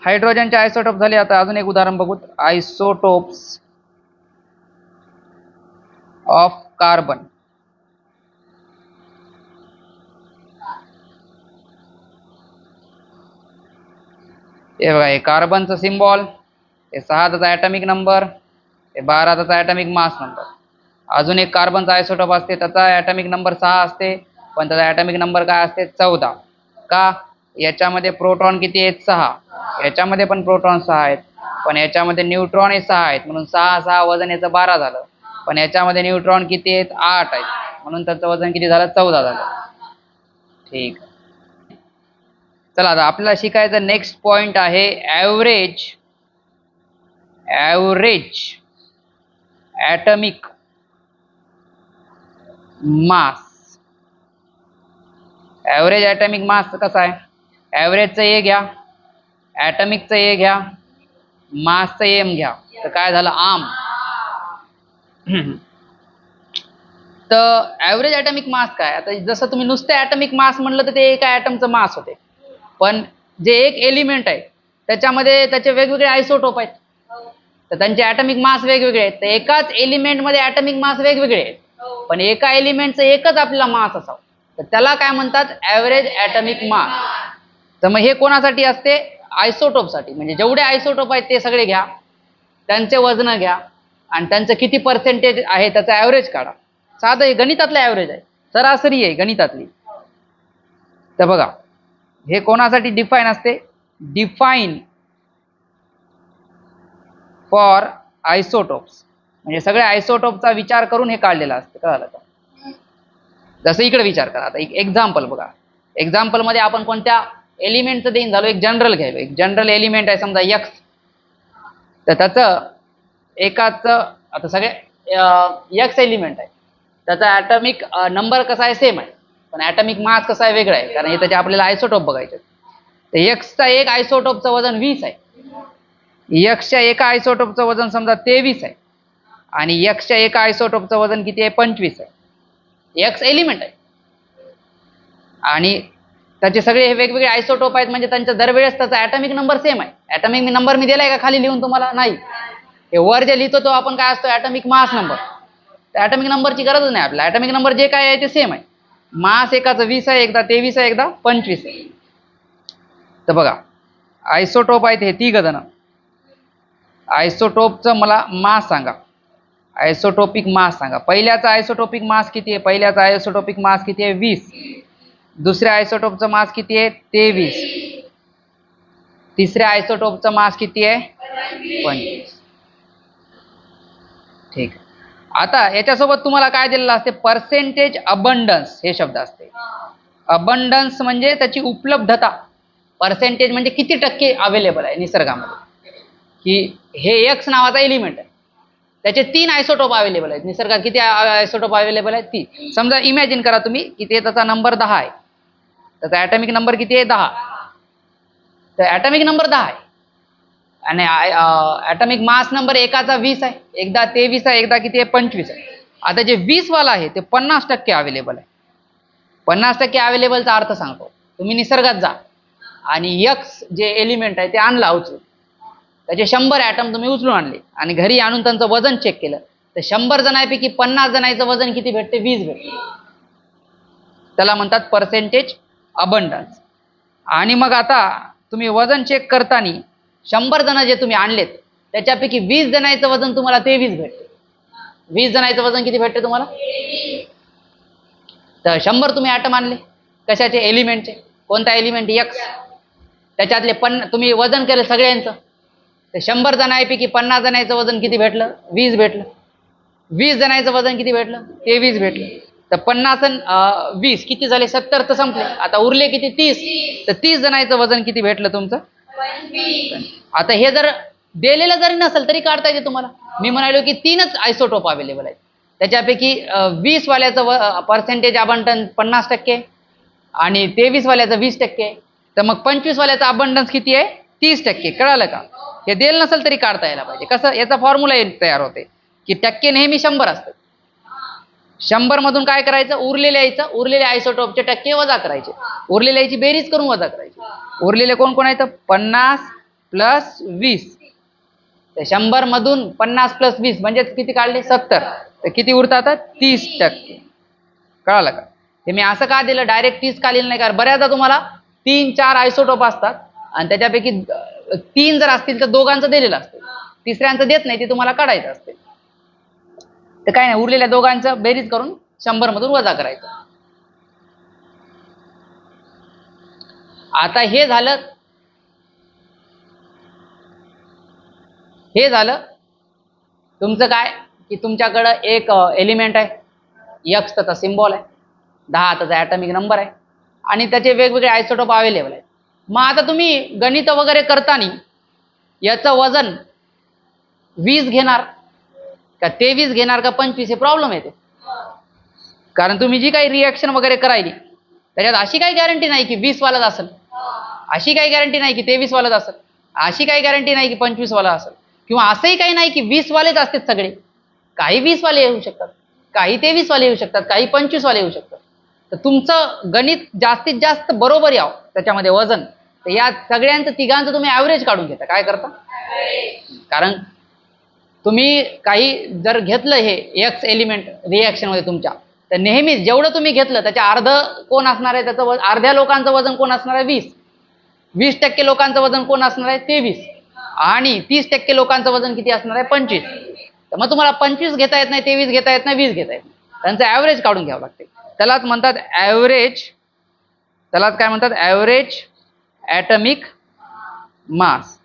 हायड्रोजनचे आयसोटोप झाले. आता अजून एक उदाहरण बघू. Isotopes of carbon. हे बघा, हे कार्बनचं सिम्बॉल, हे 6 त्याचा ॲटॉमिक नंबर, हे 12 त्याचा ॲटॉमिक मास नंबर. अजून एक कार्बनचा आयसोटोप असते, त्याचा ॲटॉमिक नंबर 6 असते, पण त्याचा ॲटॉमिक नंबर काय असते 14. का, याच्यामध्ये प्रोटॉन किती आहेत 6, याच्यामध्ये पण प्रोटॉन 6 आहेत, पण याच्यामध्ये न्यूट्रॉन हे 6 आहेत, म्हणून 6 6 वजन याचं 12 झालं. पण याच्यामध्ये न्यूट्रॉन किती आहेत 8 आहेत, म्हणून त्याचं वजन किती झालं 14 झालं. ठीक. चला आता आपल्याला शिकायचं नेक्स्ट पॉइंट आहे ॲव्हरेज ॲटॉमिक मास. ॲव्हरेज ॲटॉमिक मास कसा आहे, ॲव्हरेजचं ए घ्या, ॲटॉमिकचं ए घ्या, मासचं एम घ्या, तर काय झालं आम. तर ॲव्हरेज ॲटॉमिक मास काय, आता जसं तुम्ही नुसतं ॲटॉमिक मास म्हणलं तर ते एका ॲटमचं मास होते, पण जे एक एलिमेंट आहे त्याच्यामध्ये त्याचे वेगवेगळे आयसोटोप आहेत, तर त्यांचे ॲटॉमिक मास वेगवेगळे आहेत. तर एकाच एलिमेंटमध्ये ॲटॉमिक मास वेगवेगळे आहेत, पण एका एलिमेंटचं एकच आपल्याला मास असावं, तर त्याला काय म्हणतात ॲव्हरेज ॲटॉमिक मास. तर मग हे कोणासाठी असते, आयसोटोपसाठी. म्हणजे जेवढे आयसोटोप आहेत ते सगळे घ्या, त्यांचे वजन घ्या, आणि त्यांचं किती पर्सेंटेज आहे त्याचा ॲव्हरेज काढा. साधं हे गणितातलं ॲव्हरेज आहे, सरासरी आहे गणितातली. तर बघा, हे कोणासाठी डिफाईन असते, डिफाईन फॉर आयसोटोप्स, म्हणजे सगळे आयसोटोपचा विचार करून हे काढलेलं असतं, कळलं का. जसं इकडे विचार करा. आता एक एक्झाम्पल बघा, एक्झाम्पलमध्ये आपण कोणत्या एलिमेंटचं देईन झालो, एक जनरल घ्यायलो, एक जनरल एलिमेंट आहे समजा X, तर त्याचं एकाच, आता सगळे X एलिमेंट आहे, त्याचा ॲटॉमिक नंबर कसा आहे सेम आहे, पण ॲटॉमिक मास कसा आहे वेगळा आहे, कारण हे त्याचे आपल्याला आयसोटोप बघायचे. तर Xचा एक आयसोटोपचं वजन 20 आहे, Xच्या एका आयसोटोपचं वजन समजा 23 आहे, आणि Xच्या एका आयसोटोपचं वजन किती आहे 25 आहे. X एलिमेंट आहे, आणि त्याचे सगळे हे वेगवेगळे आयसोटोप आहेत, म्हणजे त्यांच्या दरवेळेस त्याचा ॲटॉमिक नंबर सेम आहे. ॲटॉमिक नंबर मी दिलाय का खाली लिहून तुम्हाला? नाही. हे वर जे लिहितो तो आपण काय असतो? Atomic mass number. त्या ॲटॉमिक नंबरची गरजच नाही आपल्याला. ॲटॉमिक नंबर जे काय आहे ते सेम आहे. मास एकाचं 20 आहे, एकदा 23 आहे, एकदा 25 आहे. तर बघा आयसोटोप आहेत हे तिघ जण. आयसोटोपचं मला मास सांगा. आयसोटोपिक मास सांगा. पहिल्याचा आयसोटोपिक मास किती आहे? पहिल्याचा आयसोटोपिक मास किती आहे? 20. दुसऱ्या आयसोटोपचा मास किती आहे? 23. तिसऱ्या आयसोटोपचा मास किती आहे? 25. ठीक आहे. आता याच्यासोबत तुम्हाला काय दिलेलं असते? पर्सेंटेज अबंडन्स हे शब्द असते. अबंडन्स म्हणजे त्याची उपलब्धता. पर्सेंटेज म्हणजे किती टक्के अवेलेबल आहे निसर्गामध्ये. की हे एक्स नावाचा एलिमेंट आहे, त्याचे 3 आयसोटोप अवेलेबल आहेत निसर्गात. किती आयसोटोप अवेलेबल आहेत? 3. समजा इमॅजिन करा तुम्ही की ते त्याचा नंबर 10 आहे. त्याचा ॲटॉमिक नंबर किती आहे? 10. तर ॲटॉमिक नंबर 10 आहे आणि ॲटॉमिक मास नंबर एकाचा 20 आहे, एकदा 23 आहे, एकदा किती आहे? 25 आहे. आता जे 20 वाला आहे ते 50% अवेलेबल आहे. 50% अवेलेबलचा अर्थ सांगतो. तुम्ही निसर्गात जा आणि एक्स जे एलिमेंट आहे ते आणला उचलून, त्याचे 100 ॲटम तुम्ही उचलून आणले आणि घरी आणून त्यांचं वजन चेक केलं, तर 100 जणांपैकी 50 जणांचं वजन किती भेटते? 20 भेटते. त्याला म्हणतात पर्सेंटेज अबंडन्स. आणि मग आता तुम्ही वजन चेक करताना 100 जण जे तुम्ही आणलेत त्याच्यापैकी 20 जणांचं वजन तुम्हाला 23 भेटते. 20 जणांचं वजन किती भेटते तुम्हाला? तर 100 तुम्ही ॲटम आणले. कशाचे? एलिमेंटचे. कोणता एलिमेंट? एक्स. त्याच्यातले तुम्ही वजन केलं सगळ्यांचं, तर 100 जणांपैकी 50 जणांचं वजन किती भेटलं? 20 भेटलं. 20 जणांचं वजन किती भेटलं? 23 भेटलं. तर 50 आणि 20 किती झाले? 70. तर संपले. आता उरले किती? 30. तर 30 जणांचं वजन किती भेटलं तुमचं? 25. आता हे जर दिलेलं जरी नसेल तरी काढता येते तुम्हाला. मी म्हणालो की 3च आयसोटोप अवेलेबल आहेत, त्याच्यापैकी 20 वाल्याचं पर्सेंटेज अबंडन्स 50% आणि 23 वाल्याचं 20%. तर मग 25 वाल्याचा अबंडन्स किती आहे? 30%. कळालं का? हे दिलं नसेल तरी काढता यायला पाहिजे. कसं? याचा फॉर्म्युला तयार होते की टक्के नेहमी 100 असतात. 100 मधून काय करायचं? उरलेले यायचं, उरलेल्या आयसोटोपचे टक्के वजा करायचे, उरलेल्या याची बेरीज करून वजा करायची. उरलेले कोण कोण आहेत? 50 प्लस 20. तर 100 मधून 50 प्लस 20 म्हणजे किती काढले? 70. तर किती उरतात? 30%. कळालं का? हे मी असं का दिलं? डायरेक्ट 30 का लिहिलं नाही? कारण बऱ्याचदा तुम्हाला 3-4 आयसोटोप असतात आणि त्याच्यापैकी 3 जर असतील तर दोघांचं दिलेलं असतं, तिसऱ्यांचं देत नाही, ते तुम्हाला काढायचं असते. तर काय नाही, उरलेल्या दोघांचं बेरीज करून 100 मधून वजा करायचं. आता हे झालं तुमचं काय की तुमच्याकडं एक एलिमेंट आहे, एक्स त्याचा सिम्बॉल आहे, 10 त्याचा ॲटॉमिक नंबर आहे आणि त्याचे वेगवेगळे आयसोटोप अवेलेबल आहेत. मग आता तुम्ही गणित वगैरे करताना याचं वजन 20 घेणार का 23 घेणार का 25 हे प्रॉब्लेम येते. कारण तुम्ही जी काही रिॲक्शन वगैरे करायली त्याच्यात अशी काही गॅरंटी नाही की 20 वालाच असेल, अशी काही गॅरंटी नाही की 23 वालाच असेल, अशी काही गॅरंटी नाही की 25 वाला असेल, किंवा असंही काही नाही की 20 वालेच असतात सगळे. काही 20 वाले येऊ शकतात, काही 23 वाले येऊ शकतात, काही 25 वाले येऊ शकतात. तर तुमचं गणित जास्तीत जास्त बरोबर यावं त्याच्यामध्ये वजन, तर या सगळ्यांचं तिघांचं तुम्ही ॲव्हरेज काढून घेता. काय करता? कारण तुम्ही काही जर घेतलं हे एक्स एलिमेंट रिॲक्शनमध्ये तुमच्या, तर नेहमीच जेवढं तुम्ही घेतलं त्याच्या अर्ध कोण असणार आहे? त्याचं अर्ध्या लोकांचं वजन कोण असणार आहे? 20. 20% लोकांचं वजन कोण असणार आहे? 23. आणि 30% लोकांचं वजन किती असणार आहे? 25. तर मग तुम्हाला 25 घेता येत नाही, 23 घेता येत नाही, 20 घेता येत नाही, त्यांचं ॲव्हरेज काढून घ्यावं लागते. त्यालाच म्हणतात ॲव्हरेज. त्यालाच काय म्हणतात? ॲव्हरेज ॲटॉमिक मास.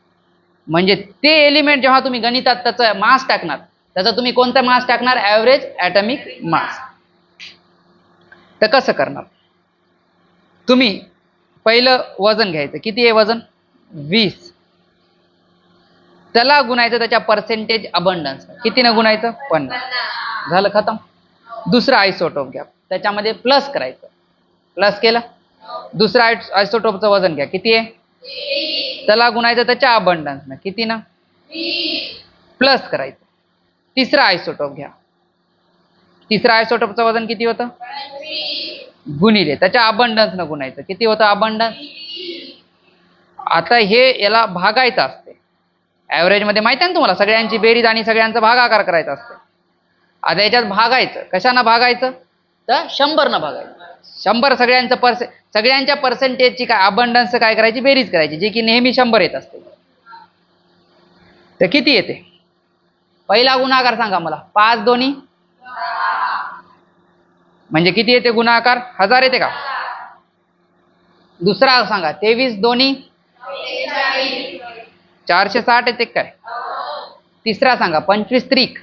म्हणजे ते एलिमेंट जेव्हा तुम्ही गणितात त्याचा मास टाकणार, त्याचा तुम्ही कोणता मास टाकणार? ॲव्हरेज ॲटॉमिक मास. तर कसं करणार? तुम्ही पहिलं वजन घ्यायचं. किती आहे वजन? 20. त्याला गुणायचं त्याच्या पर्सेंटेज अबंडन्स. कितीनं गुणायचं? 50. झालं, खतम. दुसरा आयसोटोप घ्या, त्याच्यामध्ये प्लस करायचं. प्लस केलं. दुसऱ्या आयसोटोपचं वजन घ्या. किती आहे? त्याला गुणायचं त्याच्या अबंडन्सनं. कितीनं? प्लस करायचं. तिसरा आयसोटोप घ्या. तिसऱ्या आयसोटोपचं वजन किती होतं? गुणिले त्याच्या अबंडन्स न गुणायचं. किती होतं अबंडन्स? आता हे याला भागायचं असते. ॲव्हरेज मध्ये माहिती आहे ना तुम्हाला, सगळ्यांची बेरीज आणि सगळ्यांचा भागाकार करायचा असते. आता याच्यात भागायचं, कशानं भागायचं? तर 100 भागायचं. 100 सगळ्यांच्या पर्सेंटेजची काय अबंडन्स काय करायची? बेरीज करायची, जी की नेहमी 100 येत असते. तर किती येते? पहिला गुणाकार सांगा मला. 5 दोन्ही म्हणजे किती येते गुणाकार? 1000 येते का? दुसरा सांगा. 23 दोन्ही 460 येते काय? तिसरा सांगा. 25 त्रिक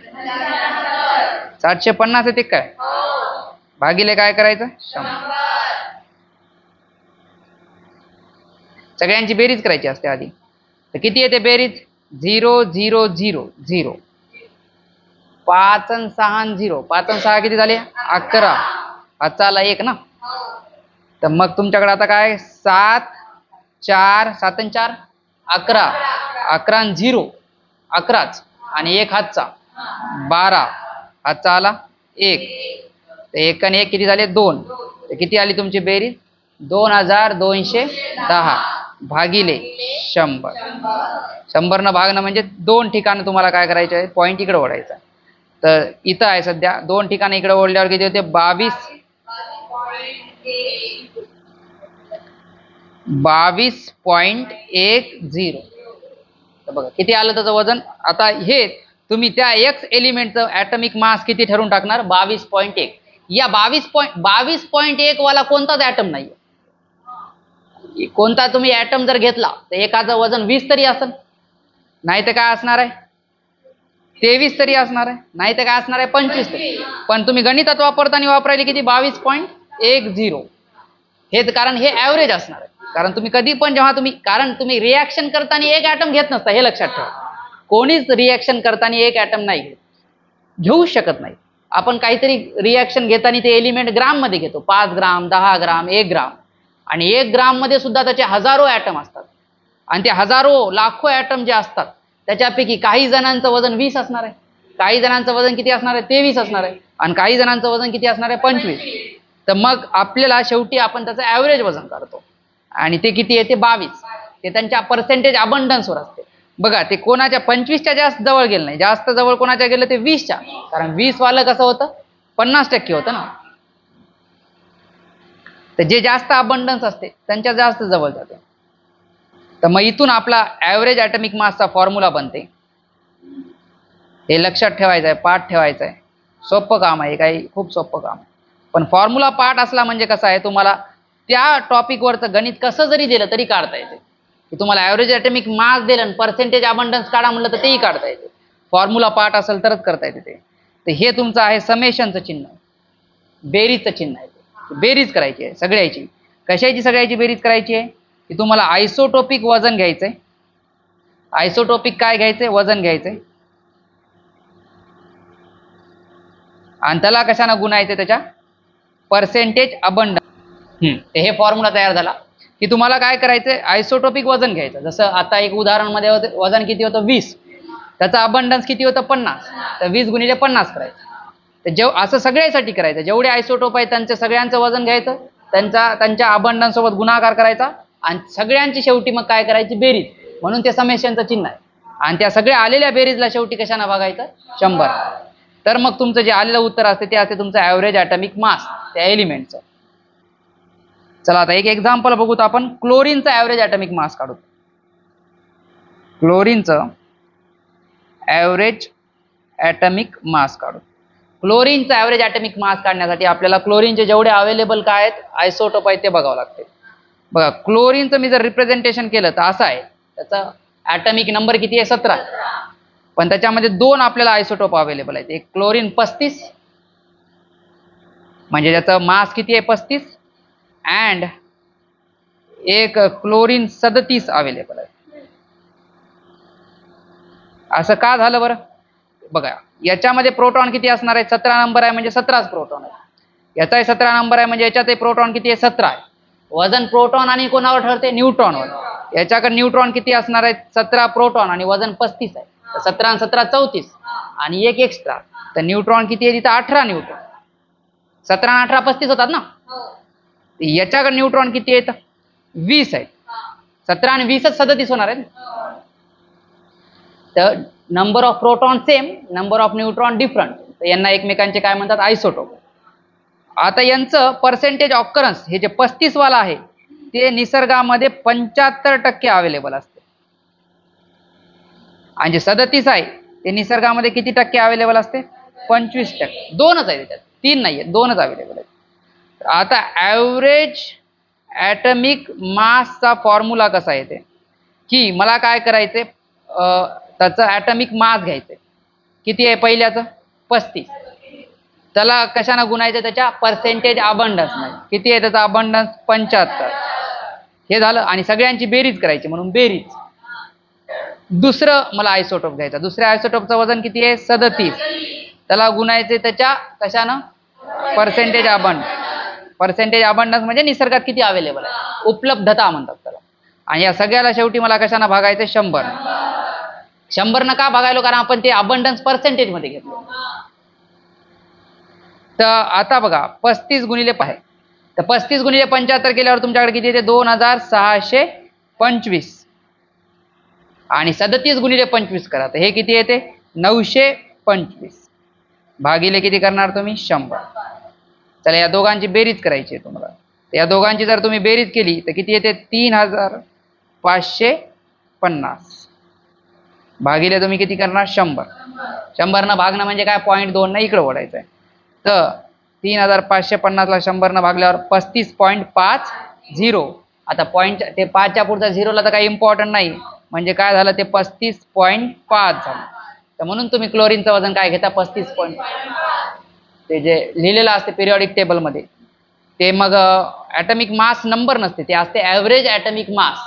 750 येते काय? भागिले काय करायचं? 100. सगळ्यांची बेरीज करायची असते आधी. तर किती येते बेरीज? 0 0 0 0. 5 आणि 6 आणि 0. 5 आणि 6 किती झाले? 11. हातचा आला 1 ना. तर मग तुमच्याकडे आता काय? 7 4 7 आणि 4 11. 11 आणि 0 11च आणि 1 हातचा 12. हातचा आला 1. तर 1 आणि 1 किती झाले? 2. तर किती आली तुमची बेरीज? 2210 भागिले 100. 100 न भागणं म्हणजे 2 ठिकाणं तुम्हाला काय करायचे आहे? पॉईंट इकडे ओढायचा. तर इथं आहे सध्या 2 ठिकाणं इकडे ओढल्यावर किती होते? 22.10. तर बघा किती आलं त्याचं वजन. आता हे तुम्ही त्या एक्स एलिमेंटचं ॲटॉमिक मास किती ठरवून टाकणार? 22.1. या 22.1 वाला कोणताच ॲटम नाही. कोणता तुम्ही ॲटम जर घेतला तर एकाचं वजन 20 तरी असेल, नाही तर काय असणार आहे? 23 तरी असणार आहे, नाही तर काय असणार आहे? 25 तरी. पण तुम्ही गणितात वापरताना वापरायला किती? 22.10. हेच कारण हे ॲव्हरेज असणार आहे. कारण तुम्ही कधी पण जेव्हा तुम्ही रिॲक्शन करताना एक ॲटम घेत नसता, हे लक्षात ठेवा. कोणीच रिॲक्शन करताना एक ॲटम नाही घेऊ शकत नाही. आपण काहीतरी रिॲक्शन घेताना ते एलिमेंट ग्राम मध्ये घेतो. 5 ग्राम 10 ग्राम 1 ग्राम. आणि 1 ग्राम मध्ये सुद्धा त्याचे हजारो ॲटम असतात. आणि ते हजारो लाखो ॲटम जे असतात त्याच्यापैकी काही जणांचं वजन 20 असणार आहे, काही जणांचं वजन किती असणार आहे? 23 असणार आहे, आणि काही जणांचं वजन किती असणार आहे? 25. तर मग आपल्याला शेवटी आपण त्याचं ॲव्हरेज वजन काढतो आणि ते किती येते? 22. ते त्यांच्या पर्सेंटेज अबंडन्सवर असते. बघा ते कोणाच्या 25च्या जास्त जवळ गेलं नाही, जास्त जवळ कोणाच्या गेलं ते 20च्या. कारण 20 वालं कसं होतं? 50% होतं ना. तर जे जास्त अबंडन्स असते त्यांच्या जास्त जवळ जाते. तर मग इथून आपला ॲव्हरेज ॲटॉमिक मासचा फॉर्म्युला बनते. हे लक्षात ठेवायचं आहे, पाठ ठेवायचं आहे. सोपं काम आहे, काही खूप सोपं काम आहे. पण फॉर्म्युला पाठ असला म्हणजे कसं आहे, तुम्हाला त्या टॉपिकवरचं गणित कसं जरी दिलं तरी काढता येते. की तुम्हाला ॲव्हरेज ॲटॉमिक मास दिलं आणि पर्सेंटेज अबंडन्स काढा म्हणलं तर तेही काढता येते. फॉर्म्युला पाठ असेल तरच करता येते ते. तर हे तुमचं आहे समेशनचं चिन्ह, बेरीजचं चिन्ह आहे. बेरीज करायची आहे सगळ्याची. कशाची सगळ्याची बेरीज करायची आहे? की तुम्हाला आयसोटोपिक वजन घ्यायचंय. आयसोटोपिक काय घ्यायचंय? वजन घ्यायचंय. आणि त्याला कशानं गुणायचं? त्याच्या पर्सेंटेज अबंडन्स. हे फॉर्म्युला तयार झाला की तुम्हाला काय करायचंय? आयसोटोपिक वजन घ्यायचं. जसं आता एक उदाहरण मध्ये वजन किती होतं? 20. त्याचं अबंडन्स किती होतं? 50. तर 20 गुणिले 50 करायचं. तर असं सगळ्यासाठी करायचं. जेवढे आयसोटोप आहेत त्यांचं सगळ्यांचं वजन घ्यायचं, त्यांच्या अबंडन्स सोबत गुणाकार करायचा आणि सगळ्यांची शेवटी मग काय करायची? बेरीज. म्हणून ते समेशनचं चिन्ह आहे. आणि त्या सगळ्या आलेल्या बेरीजला शेवटी कशानं बघायचं? 100. तर मग तुमचं जे आलेलं उत्तर असते ते असते तुमचं ॲव्हरेज ॲटॉमिक मास त्या एलिमेंटचं. चला आता एक एक्झाम्पल बघूत आपण. क्लोरीनचं ॲव्हरेज ॲटॉमिक मास काढू. क्लोरीनचं ॲव्हरेज ॲटॉमिक मास काढू. क्लोरीनचं ॲव्हरेज ॲटॉमिक मास काढण्यासाठी आपल्याला क्लोरीनचे जेवढे अवेलेबल काय आहेत आयसोटोप आहेत ते बघावं लागते. बघा क्लोरीनचं मी जर रिप्रेझेंटेशन केलं तर असं आहे. त्याचा ॲटॉमिक नंबर किती आहे? 17. पण त्याच्यामध्ये 2 आपल्याला आयसोटोप अवेलेबल आहेत. एक क्लोरीन 35 म्हणजे त्याचं मास किती आहे? 35. अँड एक क्लोरीन 37 अवेलेबल आहे. असं का झालं बरं? बघा याच्यामध्ये प्रोटॉन किती असणार आहे? 17 नंबर आहे म्हणजे 17च प्रोटॉन आहे. याचाही 17 नंबर आहे म्हणजे याच्यातही प्रोटॉन किती आहे? 17 आहे. वजन प्रोटॉन आणि कोणावर ठरते? न्यूट्रॉनवर. याच्याकडे न्यूट्रॉन किती असणार आहे? 17 प्रोटॉन आणि वजन 35 आहे. तर 17 आणि 17 34 आणि एक एक्स्ट्रा. तर न्यूट्रॉन किती आहे तिथं? 18 न्यूट्रॉन. 17 आणि 18 35 होतात ना. याच्याकडे न्यूट्रॉन किती आहेत? 20 आहेत. 17 आणि 20च 37 होणार आहेत. तर number of proton same, number of neutron different. तर यांना एकमेकांचे काय म्हणतात? आयसोटोप. आता यांचं पर्सेंटेज ऑकरन्स हे जे 35 वाला आहे ते निसर्गामध्ये 75% अवेलेबल असते, आणि जे 37 आहे ते निसर्गामध्ये किती टक्के अवेलेबल असते? 25%. दोनच आहे त्याच्यात, 3 नाही आहेत, 2च अवेलेबल आहेत. आता ॲव्हरेज ॲटमिक मासचा फॉर्म्युला कसा येते की मला काय करायचंय, त्याचं ॲटमिक मास घ्यायचंय. किती आहे पहिल्याचं? 35. त्याला कशानं गुणायचं? त्याच्या पर्सेंटेज अबंडन्स नाही. किती आहे त्याचा अबंडन्स? 75. हे झालं. आणि सगळ्यांची बेरीज करायची म्हणून बेरीज. दुसरं मला आयसोटोप घ्यायचा. दुसऱ्या आयसोटोपचं वजन किती आहे? 37. त्याला गुणायचे त्याच्या कशानं? Percentage abundance. पर्सेंटेज अबंडन्स म्हणजे निसर्गात किती अवेलेबल आहे, उपलब्धता म्हणतात त्याला. आणि या सगळ्याला शेवटी मला कशानं भागायचं? 100. 100 का भागायलो? कारण आपण ते अबंडन्स पर्सेंटेज मध्ये घेतलं. तर आता बघा 35 गुणिले पाहे, तर 35 गुणिले 75 केल्यावर तुमच्याकडे किती येते? 2625. आणि 37 गुणिले 25 करा, तर हे किती येते? 925. भागिले किती करणार तुम्ही? 100. चला या दोघांची बेरीज करायची आहे तुम्हाला. या दोघांची जर तुम्ही बेरीज केली तर किती येते? 3550. भागिले तुम्ही किती करणार? 100. 100 न भागणं म्हणजे काय? 0.2 ना इकडे ओढायचं आहे. तर 3550 ला 100 न भागल्यावर 35.50. आता पॉईंट ते 5च्या पुढचा 0ला तर काही इम्पॉर्टंट नाही, म्हणजे काय झालं? ते 35.5 झालं. तर म्हणून तुम्ही क्लोरीनचं वजन काय घेता? 35. ते जे लिहिलेलं असते पिरियॉडिक टेबलमध्ये ते मग ॲटमिक मास नंबर नसते, ते असते ॲव्हरेज ॲटमिक मास.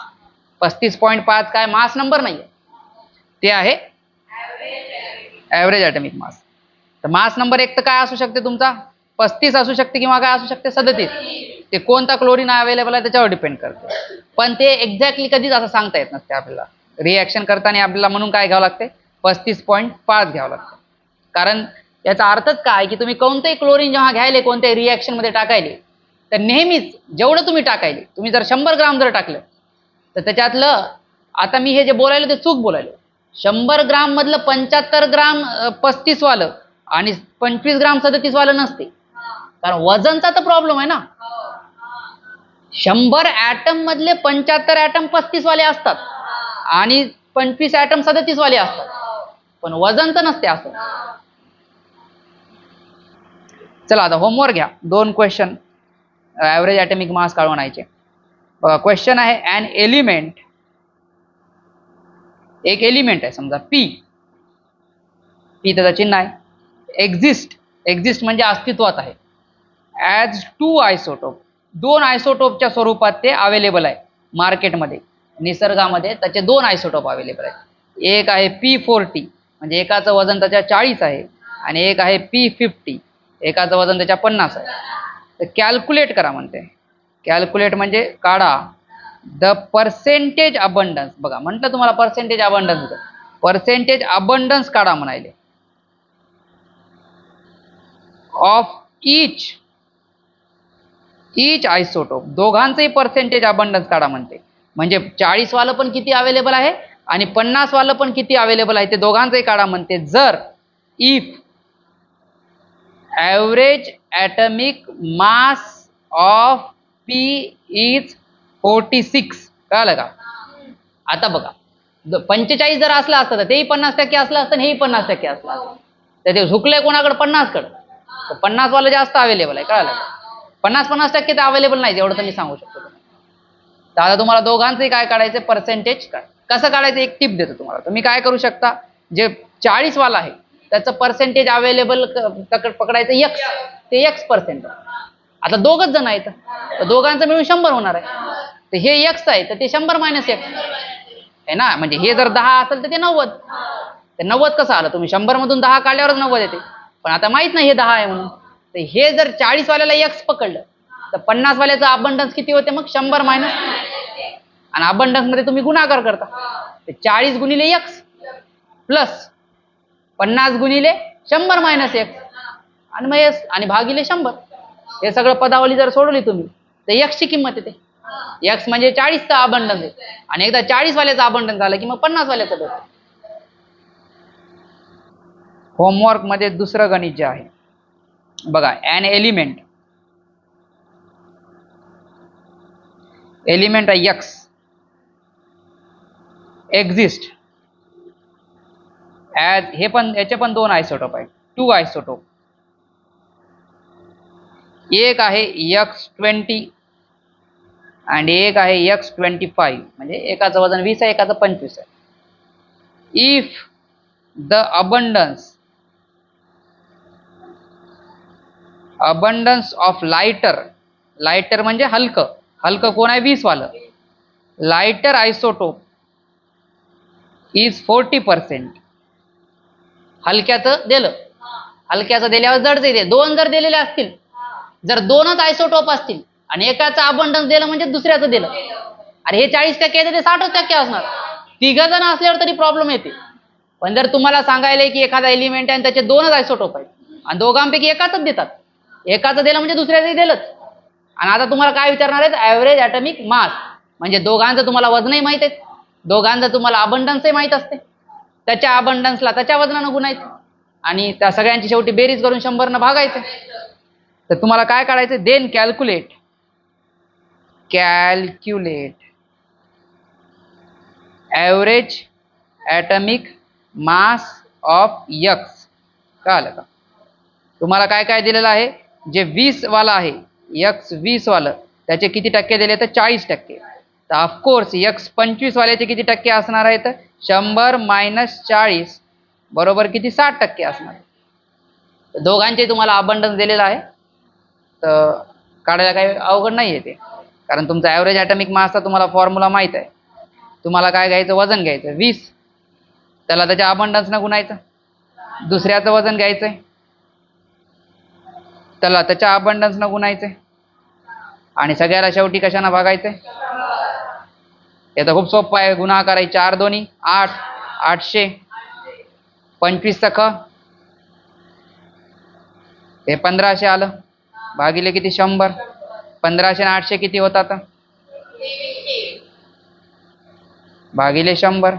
35.5 काय मास नंबर नाही, ते आहे ॲव्हरेज ॲटमिक मास. तर मास नंबर एक तर काय असू शकते तुमचा? 35 असू शकते किंवा काय असू शकते? 37. ते कोणता क्लोरीन अवेलेबल आहे त्याच्यावर डिपेंड करते. पण ते एक्झॅक्टली कधीच असं सांगता येत नसते आपल्याला. रिॲक्शन करताना आपल्याला म्हणून काय घ्यावं लागते? 35.5 घ्यावं लागतं. कारण याचा अर्थच काय की तुम्ही कोणतेही क्लोरीन जेव्हा घ्यायले, कोणत्याही रिॲक्शन मध्ये टाकायले, तर नेहमीच जेवढं तुम्ही टाकायले, तुम्ही जर 100 ग्राम जर टाकलं तर त्याच्यातलं, आता मी हे जे बोलायलो ते चूक बोलायलो, 100 ग्राम मधलं 75 ग्राम 35 वालं आणि 25 ग्राम 37 वालं नसते. कारण वजनचा तर प्रॉब्लेम आहे ना. 100 ॲटम मधले 75 ॲटम 35 वाले असतात आणि 25 ॲटम 37 वाले असतात, पण वजनचं नसते असं. चला आता होमवर्क घ्या. 2 क्वेश्चन ॲव्हरेज ॲटमिक मास काढून आणायचे. बघा क्वेश्चन आहे, ॲन एलिमेंट, एक एलिमेंट आहे समजा पी, पी त्याचं चिन्ह आहे, एक्झिस्ट म्हणजे अस्तित्वात आहे, ॲज 2 आयसोटोप, 2 आयसोटोपच्या स्वरूपात ते अवेलेबल आहे मार्केटमध्ये, निसर्गामध्ये त्याचे 2 आयसोटोप अवेलेबल आहेत. एक आहे P40 म्हणजे एकाचं वजन त्याच्या 40 आहे, आणि एक आहे P50 एकाचं वजन त्याच्या 50 आहे. तर कॅल्क्युलेट करा म्हणते. कॅल्क्युलेट म्हणजे काढा द पर्सेंटेज अबंडन्स. बघा म्हटलं तुम्हाला पर्सेंटेज अबंडन्स, पर्सेंटेज अबंडन्स काढा म्हणायले ऑफ इच आयसोटोप. दोघांचंही पर्सेंटेज अबंडन्स काढा म्हणते. म्हणजे 40 वालं पण किती अवेलेबल आहे आणि 50 वालं पण किती अवेलेबल आहे ते दोघांचंही काढा म्हणते. जर if average atomic mass of P is 46. कळलं का? आता बघा 45 जर असलं असतं तर तेही 50% असलं असतं आणि हेही 50% असलं असतं. तर ते झुकलंय कोणाकडे? 50 कडे. तर 50 वाला जास्त अवेलेबल आहे. कळलं का? 50% तर अवेलेबल नाही, एवढं तर मी सांगू शकतो. तर आता तुम्हाला दोघांचंही काय काढायचं? पर्सेंटेज काढ. कसं काढायचं एक टिप देतो तुम्हाला. तुम्ही काय करू शकता, जे 40 वाला आहे त्याचं पर्सेंटेज अवेलेबल पकडायचं x, ते x%. आता दोघच जण आहेत तर दोघांचं मिळून 100 होणार आहे. तर हे x आहे तर ते 100 - x आहे ना. म्हणजे हे जर 10 असेल तर ते 90. ते 90 कसं आलं? तुम्ही 100 मधून 10 काढल्यावरच 90 येते, पण आता माहित नाही हे 10 आहे म्हणून. तर हे जर 40 वाल्याला x पकडलं तर 50 वाल्याचं अबंडन्स किती होते मग? 100 - आणि अबंडन्स मध्ये तुम्ही गुणाकार करता. तर 40 गुणिले x प्लस 50 गुणिले 100 - x आणि मग आणि भागिले 100. हे सगळं पदावली जर सोडवली तुम्ही तर एक्सची किंमत येते. एक्स म्हणजे 40चा अबंडन्स आहे आणि एकदा 40 वाल्याचा अबंडन्स झालं की मग 50 वाल्याचा भेटतो. होमवर्क मध्ये दुसरं गणित जे आहे बघा, an element x exist as, हे पण याचे पण दोन आयसोटोप आहेत, 2 आयसोटोप. एक आहे X20 आणि एक आहे X25, म्हणजे एकाचं वजन 20 आहे, एकाचं 25 आहे. If the abundance of lighter म्हणजे हलकं कोण आहे 20 वालं, लाइटर आयसोटोप इज 40%. हलक्याचं दिल्यावर जडचं येते. दोन जर दिलेले असतील, जर दोनच आयसोटोप असतील आणि एकाचं अबंडन्स दिलं म्हणजे दुसऱ्याचं दिलं, अरे हे 40% येते ते 60% असणार. 3 जण असल्यावर तरी प्रॉब्लेम येते. पण जर तुम्हाला सांगायला की एखादा एलिमेंट आहे आणि त्याचे दोनच आयसोटोप आहेत आणि दोघांपैकी एकाच देतात, एकाचं दिलं म्हणजे दुसऱ्याचंही दिलंच. आणि आता तुम्हाला काय विचारणार आहेत, ॲव्हरेज ॲटॉमिक मास, म्हणजे दोघांचं तुम्हाला वजनही माहित आहे, दोघांचं तुम्हाला अबंडन्सही माहित असते, त्याच्या अबंडन्सला त्याच्या वजनानं गुणायचं आणि त्या सगळ्यांची शेवटी बेरीज करून 100 भागायचं. तर तुम्हाला काय काढायचं, then calculate average atomic mass of X. कळलं का? तुम्हाला काय काय दिलेलं आहे, जे 20 वाला आहे एक्स 20 वालं, त्याचे किती टक्के दिले तर 40%. तर ऑफकोर्स एक्स 25 वाल्याचे किती टक्के असणार आहेत, 100 - 40 बरोबर किती 60% असणार. दोघांचे तुम्हाला अबंडन्स दिलेला आहे, तर काढायला काही अवघड नाही आहे ते, कारण तुमचा ॲव्हरेज ॲटॉमिक मासचा तुम्हाला फॉर्म्युला माहीत आहे. तुम्हाला काय घ्यायचं, वजन घ्यायचं 20, त्याला त्याच्या अबंडन्सनं गुणायचं. दुसऱ्याचं वजन घ्यायचंय, त्याला त्याच्या अबंडन्सनं गुणायचंय आणि सगळ्याला शेवटी कशानं भागायचंय. हे तर खूप सोपं आहे, गुणाकार आहे. 4 दोन्ही 8, 800, 25 ख हे 1500 आलं, भागिले किती 100. 1500 आणि 800 किती होतात, भागिले 100.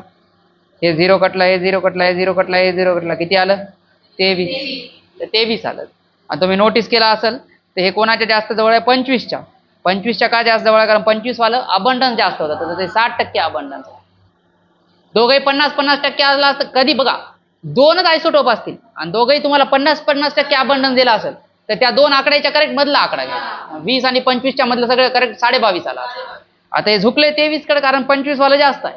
हे 0 कटला, हे 0 कटला, हे 0 कटला, हे 0 कटला, किती आलं 23. तर 23 आलं. आणि तुम्ही नोटीस केला असेल तर हे कोणाच्या जास्त जवळ आहे, 25च्या. 25च्या का जास्त जवळ आहे, कारण 25 वालं अबंडन्स जास्त होतं, तर ते 60% अबंडन्स. दोघंही 50-50% आला असतं. कधी बघा, दोनच आयसोटोप असतील आणि दोघंही तुम्हाला 50-50% अबंडन्स दिला असेल, तर त्या दोन आकड्याच्या करेक्ट मधला आकडा घ्या. 20 आणि 25च्या मधलं सगळं करेक्ट 22.5 आला. आता हे झुकले 23 कडे, कारण 25 वाला जास्त आहे.